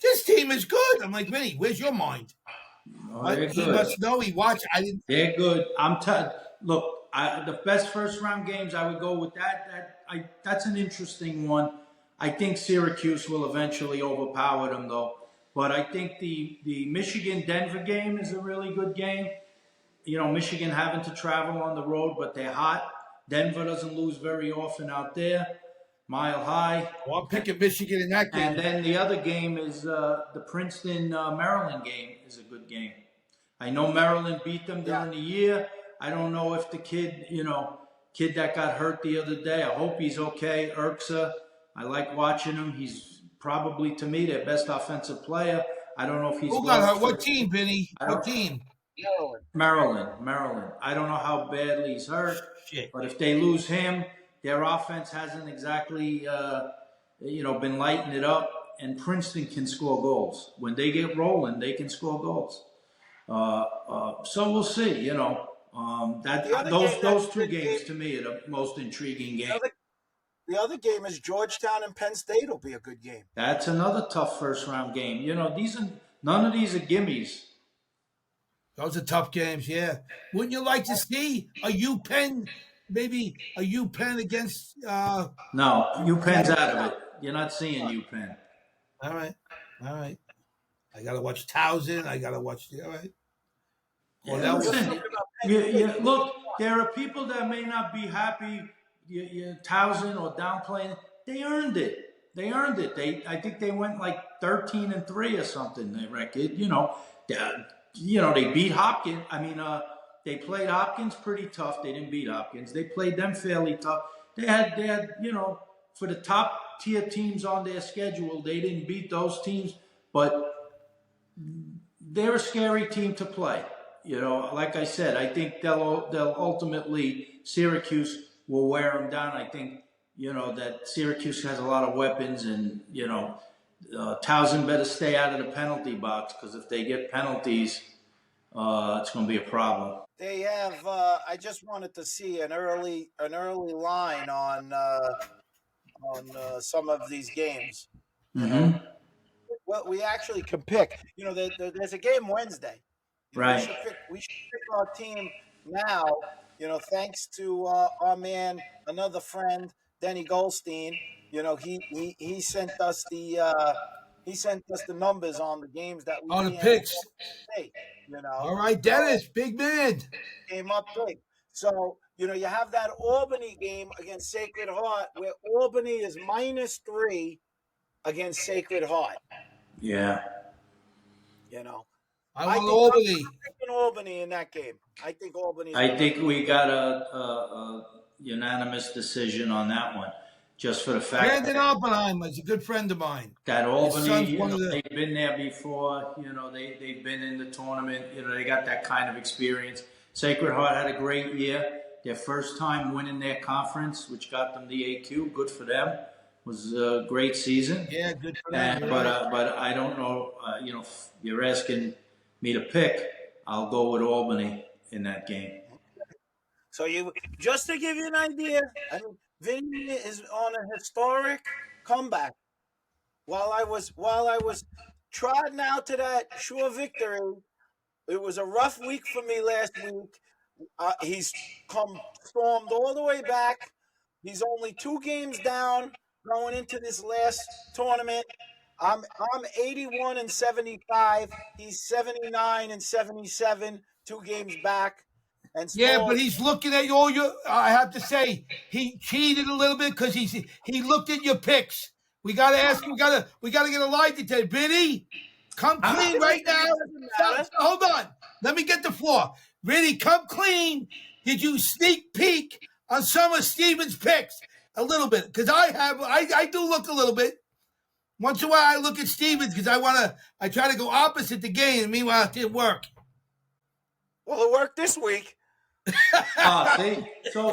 Speaker 1: this team is good. I'm like, Vinny, where's your mind?
Speaker 3: Oh, they're
Speaker 1: He
Speaker 3: good.
Speaker 1: must know. He watched. I didn't.
Speaker 3: They're good. Look, the best first round games, I would go with that. That's an interesting one. I think Syracuse will eventually overpower them, though. But I think the Michigan Denver game is a really good game. You know, Michigan having to travel on the road, but they're hot. Denver doesn't lose very often out there. Mile High.
Speaker 1: Well, I'm picking Michigan in that game.
Speaker 3: And then the other game is the Princeton Maryland game is a good game. I know Maryland beat them during the year. I don't know if the kid that got hurt the other day, I hope he's okay. Ncaa, I like watching him. He's probably, to me, their best offensive player. I don't know if he's
Speaker 1: Who got hurt? What team, Vinny? What team?
Speaker 3: Maryland. I don't know how badly he's hurt.
Speaker 1: Shit.
Speaker 3: But if they lose him, their offense hasn't exactly, been lighting it up. And Princeton can score goals. When they get rolling, they can score goals. So we'll see. Those two games to me are the most intriguing games.
Speaker 2: The other game is Georgetown and Penn State will be a good game.
Speaker 3: That's another tough first round game. None of these are gimmies.
Speaker 1: Those are tough games, yeah. Wouldn't you like to see a UPenn, maybe a UPenn against?
Speaker 3: No, UPenn's out of it. You're not seeing UPenn.
Speaker 1: All right. I gotta watch Towson. I gotta watch the. All right.
Speaker 3: Well, look, there are people that may not be happy. Towson or downplaying. They earned it. I think they went like 13-3 or something. They record. They beat Hopkins. They played Hopkins pretty tough. They didn't beat Hopkins. They played them fairly tough. They had for the top tier teams on their schedule, they didn't beat those teams, but they're a scary team to play. Like I said, I think they'll ultimately, Syracuse will wear them down. I think, that Syracuse has a lot of weapons, and, Towson better stay out of the penalty box, because if they get penalties, it's going to be a problem.
Speaker 2: They have. I just wanted to see an early line on some of these games.
Speaker 3: Mm-hmm.
Speaker 2: Well, we actually can pick. There's a game Wednesday.
Speaker 3: Right.
Speaker 2: We should pick our team now. Thanks to our man, another friend, Denny Goldstein. He sent us the numbers on the games that we
Speaker 1: on the picks.
Speaker 2: Hey,
Speaker 1: All right, Dennis, big man.
Speaker 2: Came up big. So, you have that Albany game against Sacred Heart where Albany is -3 against Sacred Heart.
Speaker 3: Yeah.
Speaker 1: I want Albany.
Speaker 2: I'm picking Albany in that game. I think Albany.
Speaker 3: I think we got a unanimous decision on that one, just for the fact
Speaker 1: Brandon Oppenheimer is a good friend of mine.
Speaker 3: That Albany, they've been there before. They've been in the tournament. They got that kind of experience. Sacred Heart had a great year. Their first time winning their conference, which got them the AQ. Good for them. It was a great season.
Speaker 1: Yeah, good for them.
Speaker 3: But I don't know. If you're asking me to pick, I'll go with Albany in that game.
Speaker 2: So just to give you an idea, Vinny is on a historic comeback. While I was trotting out to that sure victory, it was a rough week for me last week. He's stormed all the way back. He's only 2 games down going into this last tournament. I'm 81-75. He's 79-77, 2 games back. And
Speaker 1: Yeah, but
Speaker 2: Smalley,
Speaker 1: he's looking at all your. I have to say, he cheated a little bit because he looked at your picks. We gotta ask. We gotta get a lie detector. Vinny, come clean right now.
Speaker 2: it doesn't matter.
Speaker 1: Hold on. Let me get the floor. Vinny, come clean. Did you sneak peek on some of Steven's picks a little bit? Because I do look a little bit. Once in a while, I look at Stevens because I try to go opposite the game. And meanwhile, it didn't work.
Speaker 2: Well, it worked this week.
Speaker 3: See, so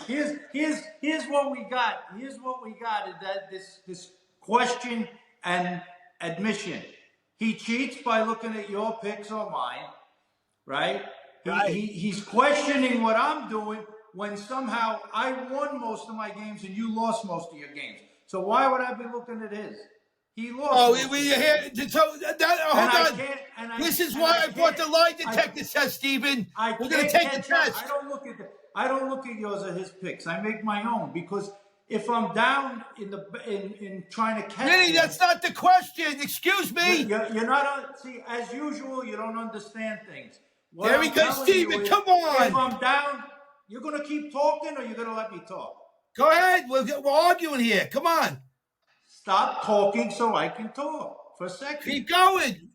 Speaker 3: here's what we got. Here's what we got is that this question and admission. He cheats by looking at your picks or mine, right?
Speaker 2: Right.
Speaker 3: He's questioning what I'm doing when somehow I won most of my games and you lost most of your games. So why would I be looking at his? He lost.
Speaker 1: Oh,
Speaker 3: most
Speaker 1: we
Speaker 3: of
Speaker 1: here. So hold on. This is why I brought the lie detector test, Stephen. We're gonna take the test.
Speaker 3: I don't look at yours or his picks. I make my own because if I'm down in trying to catch
Speaker 1: Vinny, that's not the question. Excuse me.
Speaker 3: you're not see as usual. You don't understand things. What
Speaker 1: There we
Speaker 3: I'm
Speaker 1: go,
Speaker 3: telling
Speaker 1: Stephen.
Speaker 3: you is,
Speaker 1: Come on.
Speaker 3: If I'm down, you're gonna keep talking or you're gonna let me talk.
Speaker 1: Go ahead. We're arguing here. Come on.
Speaker 3: Stop talking so I can talk for a second.
Speaker 1: Keep going.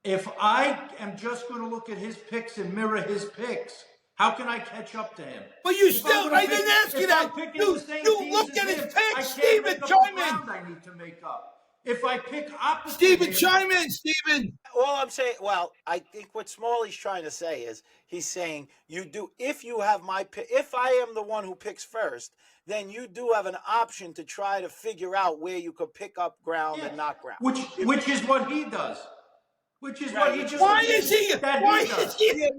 Speaker 3: If I am just going to look at his picks and mirror his picks, how can I catch up to him?
Speaker 1: But I didn't ask you that. You look at his picks, Stephen. Chime in.
Speaker 3: I need to make up. If I pick opposite
Speaker 1: Stephen,
Speaker 3: him,
Speaker 1: chime in, Stephen.
Speaker 2: All I'm saying, well, I think what Smalley's trying to say is he's saying if you have my pick, if I am the one who picks first, then you do have an option to try to figure out where you could pick up ground and not ground.
Speaker 3: which is what he does. Which is what he just.
Speaker 1: Why is he? Why
Speaker 3: does.
Speaker 1: is he?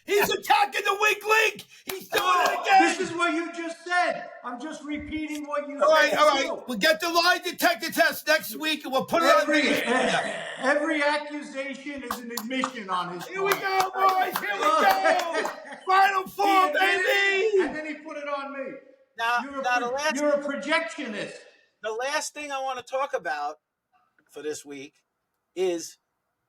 Speaker 1: He's attacking the weak link. He's doing it again.
Speaker 3: This is what you just said. I'm just repeating what you said.
Speaker 1: All right. We'll get the lie detector test next week, and we'll put it on.
Speaker 3: Every accusation is an admission on his part.
Speaker 1: Here we go, boys. Here we go. Final four, baby.
Speaker 3: And then he put it on me.
Speaker 2: Now,
Speaker 3: you're a projectionist.
Speaker 2: The last thing I want to talk about for this week is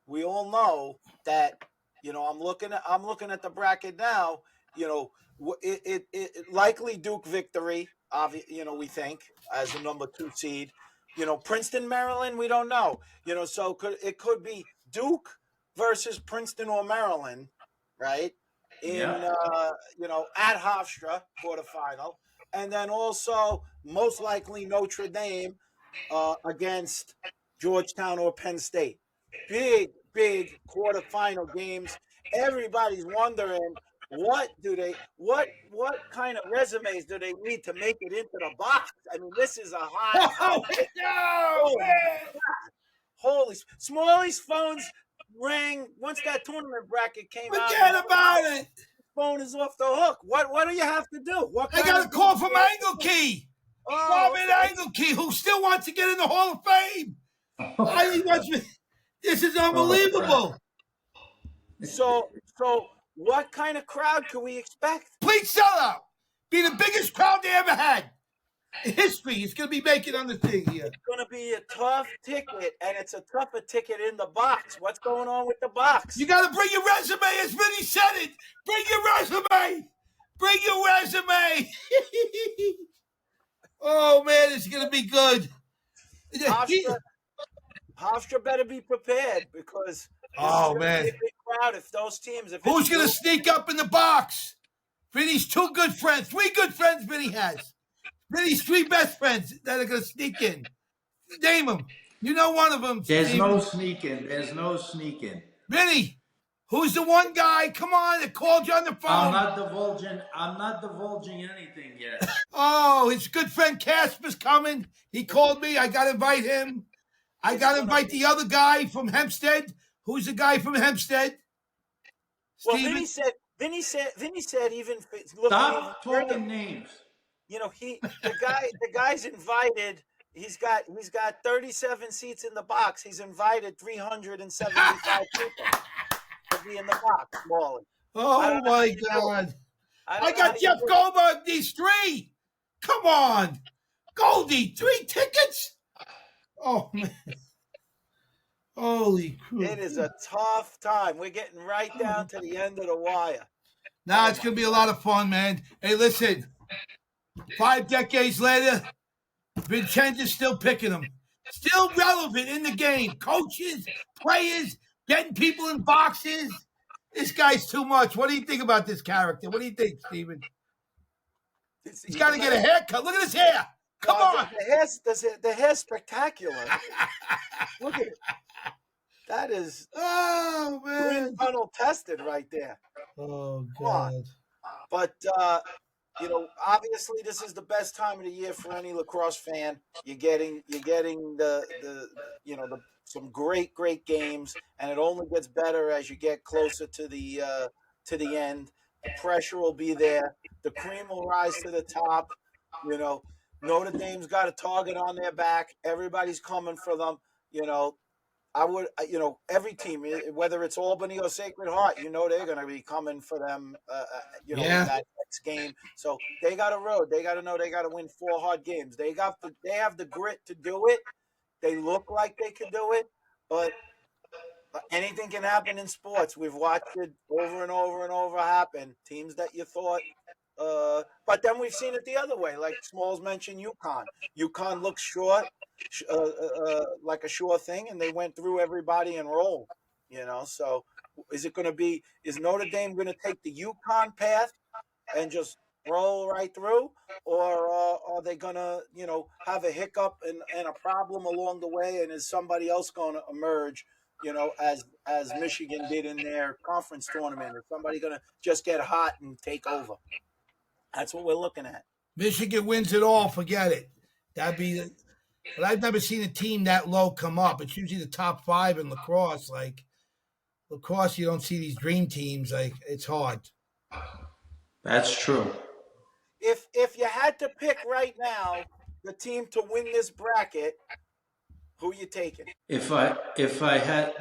Speaker 2: we all know that I'm looking at the bracket now. It likely Duke victory. We think as the number 2 seed. Princeton, Maryland, we don't know. So it could be Duke versus Princeton or Maryland, right? At Hofstra quarterfinal. And then also, most likely, Notre Dame against Georgetown or Penn State. Big quarterfinal games. Everybody's wondering what kind of resumes do they need to make it into the box? I mean, this is a hot. Holy Smalley's phones rang once that tournament bracket came out.
Speaker 1: Forget about it.
Speaker 2: Phone is off the hook. What do you have to do?
Speaker 1: I got a call from Ncaa. Robin Ncaa, who still wants to get in the Hall of Fame. This is unbelievable.
Speaker 2: So what kind of crowd can we expect?
Speaker 1: Complete sellout. Be the biggest crowd they ever had in history. It's going to be making on the thing here.
Speaker 2: It's going to be a tough ticket, and it's a tougher ticket in the box. What's going on with the box?
Speaker 1: You got to bring your resume, as Vinny said it. Bring your resume. Bring your resume. Oh, man, it's going to be good.
Speaker 2: Hofstra better be prepared because
Speaker 1: man,
Speaker 2: be a big crowd if those teams.
Speaker 1: Who's going to sneak up in the box? Vinny's 2 good friends, 3 good friends. Vinny has. Vinny's 3 best friends that are going to sneak in. Name them. You know one of them.
Speaker 3: There's no sneaking.
Speaker 1: Vinny, who's the one guy? Come on, that called you on the phone.
Speaker 3: I'm not divulging anything yet.
Speaker 1: Oh, his good friend Casper's coming. He called me. I got to invite him. I got to invite the other guy from Hempstead. Who's the guy from Hempstead?
Speaker 2: Well, Vinny said even
Speaker 3: stop talking names.
Speaker 2: The guy's invited. He's got 37 seats in the box. He's invited 375 people to be in the box, Wally.
Speaker 1: Oh my God! I got Jeff Goldberg. These 3. Come on, Goldie, 3 tickets. Oh man! Holy crap!
Speaker 2: It is a tough time. We're getting right down to the end of the wire.
Speaker 1: Nah, it's going to be a lot of fun, man. Hey, listen, 5 decades later, Vincenzo's still picking them. Still relevant in the game. Coaches, players, getting people in boxes. This guy's too much. What do you think about this character? What do you think, Steven? He's got to get a haircut. Look at his hair. Come on.
Speaker 2: The hair's spectacular. Look at it. That is wind tunnel tested right there.
Speaker 1: Oh,
Speaker 2: Come on.
Speaker 1: God.
Speaker 2: But obviously this is the best time of the year for any lacrosse fan. You're getting some great games, and it only gets better as you get closer to the end. The pressure will be there. The cream will rise to the top. Notre Dame's got a target on their back. Everybody's coming for them. I would, every team, whether it's Albany or Sacred Heart, they're going to be coming for them, in that next game. So they got a road. They got to know they got to win 4 hard games. They have the grit to do it. They look like they can do it, but anything can happen in sports. We've watched it over and over and over happen. Teams that you thought, but then we've seen it the other way. Like Smalls mentioned, UConn. UConn looks short. Like a sure thing, and they went through everybody and rolled. So is Notre Dame going to take the UConn path and just roll right through, or are they going to have a hiccup and a problem along the way, and is somebody else going to emerge as Michigan did in their conference tournament, or somebody going to just get hot and take over? That's what we're looking at.
Speaker 1: Michigan wins it all. Forget it. That'd be. But I've never seen a team that low come up. It's usually the top 5 in lacrosse. Like lacrosse, you don't see these dream teams. Like it's hard.
Speaker 3: That's true.
Speaker 2: If you had to pick right now the team to win this bracket, who are you taking?
Speaker 3: If I had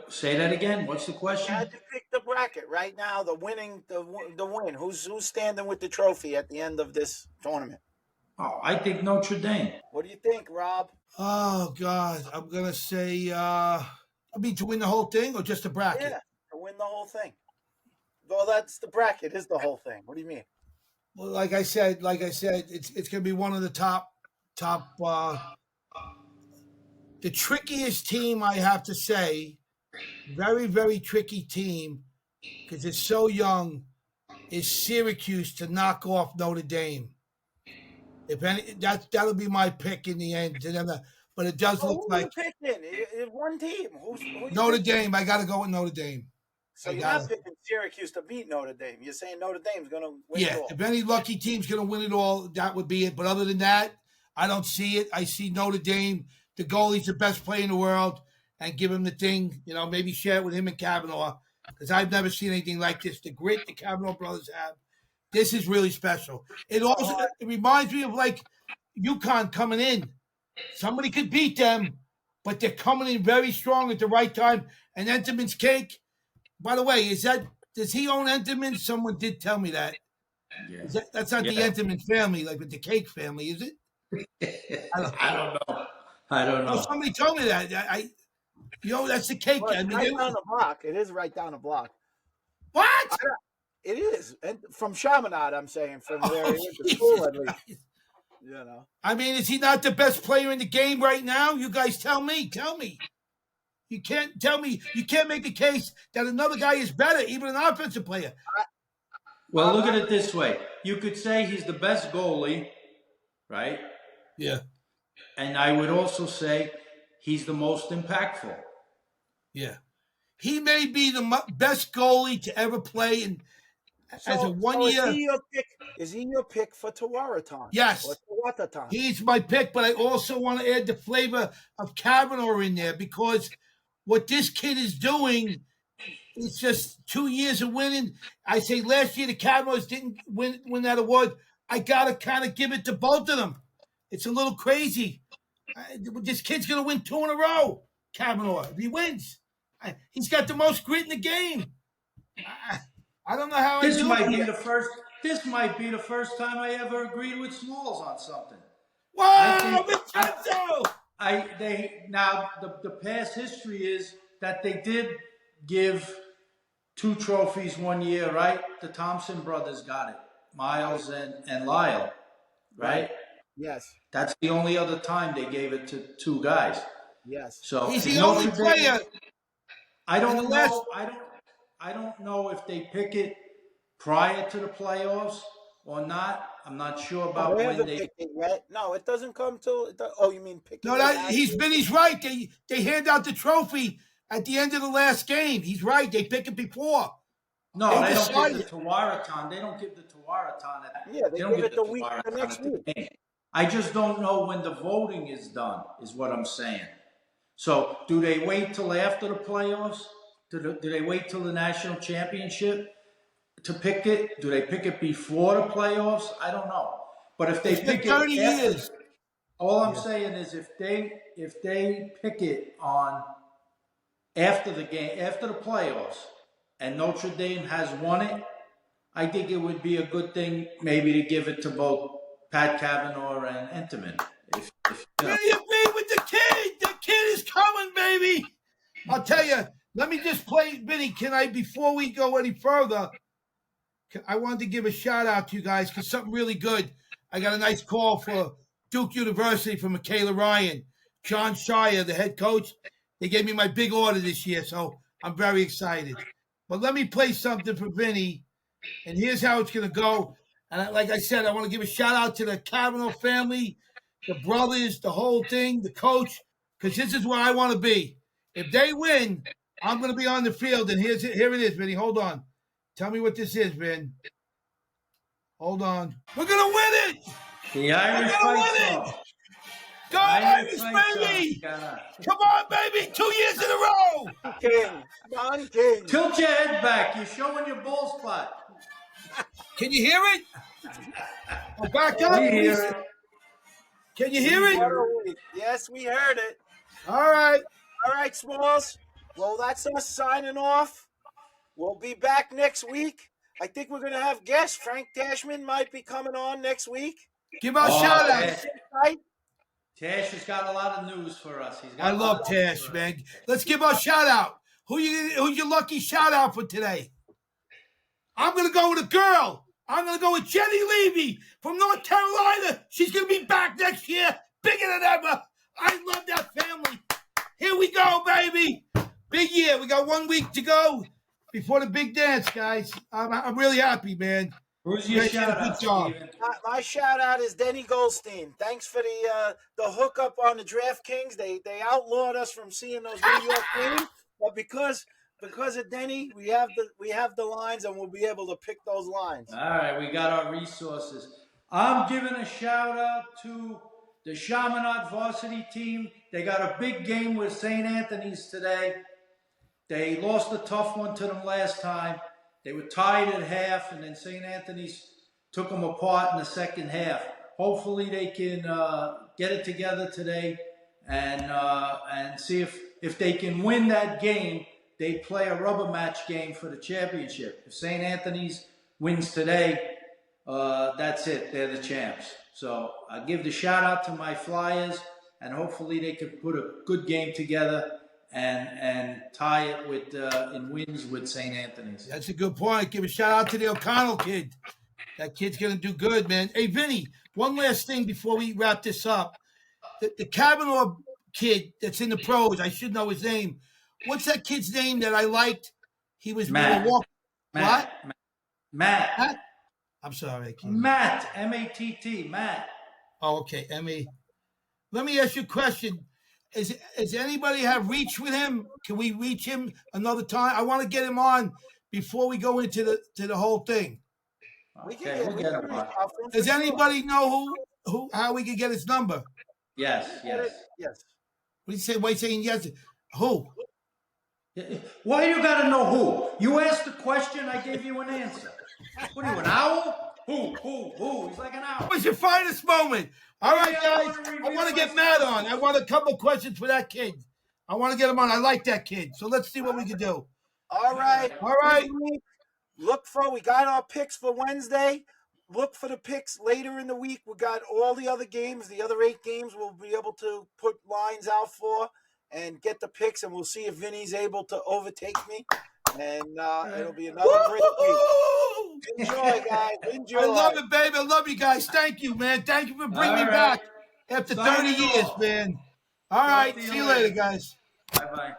Speaker 3: say that again. What's the question?
Speaker 2: You had to pick the bracket right now. The win. Who's standing with the trophy at the end of this tournament?
Speaker 3: Oh, I think Notre Dame.
Speaker 2: What do you think, Rob?
Speaker 1: Oh God, I'm gonna say. To win the whole thing or just the bracket?
Speaker 2: Yeah, to win the whole thing. Well, that's the bracket. Is the whole thing. What do you mean?
Speaker 1: Well, like I said, it's gonna be one of the top. The trickiest team, I have to say, very very tricky team because it's so young, is Syracuse to knock off Notre Dame. If any, that'll be my pick in the end. But it does look like
Speaker 2: who you picking? It's one team. Who
Speaker 1: Notre Dame. I got to go with Notre Dame.
Speaker 2: So you're not picking Syracuse to beat Notre Dame. You're saying Notre Dame's going to win it all.
Speaker 1: If any lucky team's going to win it all, that would be it. But other than that, I don't see it. I see Notre Dame. The goalie's the best player in the world, and give him the thing. Maybe share it with him and Kavanaugh, because I've never seen anything like this. The grit the Kavanaugh brothers have. This is really special. It reminds me of like UConn coming in. Somebody could beat them, but they're coming in very strong at the right time. And Entenmann's cake. By the way, does he own Entenmann? Someone did tell me that. Yeah. That's not the Entenmann family, like with the cake family, is it?
Speaker 3: I don't know.
Speaker 1: Oh, somebody told me that. That's the cake.
Speaker 2: Well, it's right down the block. It is right down the block.
Speaker 1: What?
Speaker 2: It is. And from Chaminade, I'm saying, from where he went to school, at least.
Speaker 1: I mean, is he not the best player in the game right now? You guys tell me. Tell me. You can't tell me. You can't make a case that another guy is better, even an offensive player.
Speaker 3: Well, look at it this way. You could say he's the best goalie, right?
Speaker 1: Yeah.
Speaker 3: And I would also say he's the most impactful.
Speaker 1: Yeah. He may be the best goalie to ever play as a 1 year.
Speaker 2: Is he your pick for Tewaaraton?
Speaker 1: Yes.
Speaker 2: Or Tewaaraton?
Speaker 1: He's my pick, but I also want to add the flavor of Kavanaugh in there because what this kid is doing is just 2 years of winning. I say last year the Cavaliers didn't win that award. I got to kind of give it to both of them. It's a little crazy. This kid's going to win 2 in a row, Kavanaugh, if he wins. He's got the most grit in the game. I don't know how
Speaker 3: This might be the first time I ever agreed with Smalls on something.
Speaker 1: Wow, Vincenzo!
Speaker 3: The past history is that they did give 2 trophies one year, right? The Thompson brothers got it. Miles and Lyle, right?
Speaker 2: Yes.
Speaker 3: That's the only other time they gave it to 2 guys.
Speaker 2: Yes.
Speaker 3: So
Speaker 1: He's
Speaker 3: if
Speaker 1: the only
Speaker 3: Notre Dame,
Speaker 1: player
Speaker 3: I
Speaker 1: in the
Speaker 3: don't
Speaker 1: last.
Speaker 3: know. I don't know if they pick it prior to the playoffs or not. I'm not sure
Speaker 2: No,
Speaker 3: about
Speaker 2: they
Speaker 3: when
Speaker 2: haven't
Speaker 3: they.
Speaker 2: picked it yet. No, it doesn't come till. Oh, you mean picking
Speaker 1: No,
Speaker 2: it
Speaker 1: that
Speaker 2: actually?
Speaker 1: Vinny's right. They hand out the trophy at the end of the last game. He's right. They pick it before.
Speaker 3: No, they don't
Speaker 1: decide
Speaker 3: give the Tawaraton. They don't give the Tawaraton at.
Speaker 2: Yeah, they
Speaker 3: They don't
Speaker 2: give
Speaker 3: give
Speaker 2: it
Speaker 3: the
Speaker 2: the
Speaker 3: Tawaraton
Speaker 2: next
Speaker 3: at the
Speaker 2: week.
Speaker 3: game. I just don't know when the voting is done. Is what I'm saying. So, do they wait till after the playoffs? Do they wait till the national championship to pick it? Do they pick it before the playoffs? I don't know. But if they
Speaker 1: It's been
Speaker 3: pick
Speaker 1: 30
Speaker 3: it after,
Speaker 1: years.
Speaker 3: all I'm
Speaker 1: Yeah.
Speaker 3: saying is if they pick it on after the game, after the playoffs, and Notre Dame has won it, I think it would be a good thing maybe to give it to both Pat Cavanaugh and Enterman. If
Speaker 1: Vinny agreed with the kid. The kid is coming, baby. I'll tell you. Let me just play, Vinny. Can I, before we go any further, I wanted to give a shout out to you guys because something really good. I got a nice call for Duke University from Michaela Ryan, John Shire, the head coach. They gave me my big order this year, so I'm very excited. But let me play something for Vinny, and here's how it's going to go. And like I said, I want to give a shout out to the Kavanaugh family, the brothers, the whole thing, the coach, because this is where I want to be. If they win, I'm going to be on the field, and here it is, Vinny. Hold on. Tell me what this is, Vin. Hold on. We're going to win it!
Speaker 3: the Irish
Speaker 1: We're gonna
Speaker 3: fight
Speaker 1: win
Speaker 3: song.
Speaker 1: it! Go Irish,
Speaker 3: Fight
Speaker 1: baby!
Speaker 3: song.
Speaker 1: Come on, baby! 2 years in a row!
Speaker 2: King, Don King.
Speaker 3: Tilt your head back. You're showing your ball spot.
Speaker 1: Can you hear it? Oh, back up,
Speaker 3: We hear
Speaker 1: please.
Speaker 3: it.
Speaker 1: Can you hear it?
Speaker 2: Yes, we heard it.
Speaker 1: All right.
Speaker 2: All right, Smalls. Well, that's us signing off. We'll be back next week. I think we're going to have guests. Frank Dashman might be coming on next week.
Speaker 1: Give our shout outs.
Speaker 2: Right?
Speaker 3: Tash has got a lot of news for us.
Speaker 1: I love Tash, man. Let's give our shout out. Who's your lucky shout out for today? I'm going to go with a girl. I'm going to go with Jenny Levy from North Carolina. She's going to be back next year, bigger than ever. I love that family. Here we go, baby. Big year. We got 1 week to go before the big dance, guys. I'm really happy, man.
Speaker 3: Who's your shout out, Steven?
Speaker 2: My shout out is Denny Goldstein. Thanks for the hookup on the DraftKings. They outlawed us from seeing those New York games, but because of Denny, we have the lines and we'll be able to pick those lines.
Speaker 3: All right, we got our resources. I'm giving a shout out to the Chaminade varsity team. They got a big game with St. Anthony's today. They lost a tough one to them last time. They were tied at half, and then St. Anthony's took them apart in the second half. Hopefully they can get it together today and see if they can win that game. They play a rubber match game for the championship. If St. Anthony's wins today, that's it. They're the champs. So I give the shout out to my Flyers, and hopefully they can put a good game together and tie it with in wins with St. Anthony's.
Speaker 1: That's a good point. Give a shout out to the O'Connell kid. That kid's going to do good, man. Hey, Vinny, one last thing before we wrap this up. The Kavanaugh kid that's in the pros, I should know his name. What's that kid's name that I liked? He was
Speaker 3: Matt.
Speaker 1: What?
Speaker 3: Matt.
Speaker 1: I'm sorry.
Speaker 3: Matt. M-A-T-T. Matt.
Speaker 1: Oh, okay. M-A. Let me ask you a question. Does anybody have reach with him? Can we reach him another time? I want to get him on before we go into the whole thing.
Speaker 3: Okay, we'll get him on.
Speaker 1: Does anybody know how we can get his number?
Speaker 3: Yes.
Speaker 2: Yes.
Speaker 1: What do you say? Why are you saying yes? Who?
Speaker 3: Why you got to know who? You asked the question, I gave you an answer. What are you, an owl? Who? He's like an owl.
Speaker 1: What's your finest moment? All right, guys. I want to get Matt on. I want a couple questions for that kid. I want to get him on. I like that kid. So let's see what we can do.
Speaker 2: All right. We got our picks for Wednesday. Look for the picks later in the week. We got all the other games. The other 8 games we'll be able to put lines out for and get the picks, and we'll see if Vinny's able to overtake me. and it'll be another great week. Enjoy, guys. Enjoy.
Speaker 1: I love it, baby. I love you guys. Thank you, man. Thank you for bringing me
Speaker 3: All
Speaker 1: back
Speaker 3: right.
Speaker 1: after
Speaker 3: Signing
Speaker 1: 30 years,
Speaker 3: off.
Speaker 1: man. All right.
Speaker 3: to you
Speaker 1: See you later,
Speaker 3: later.
Speaker 1: guys.
Speaker 3: Bye-bye.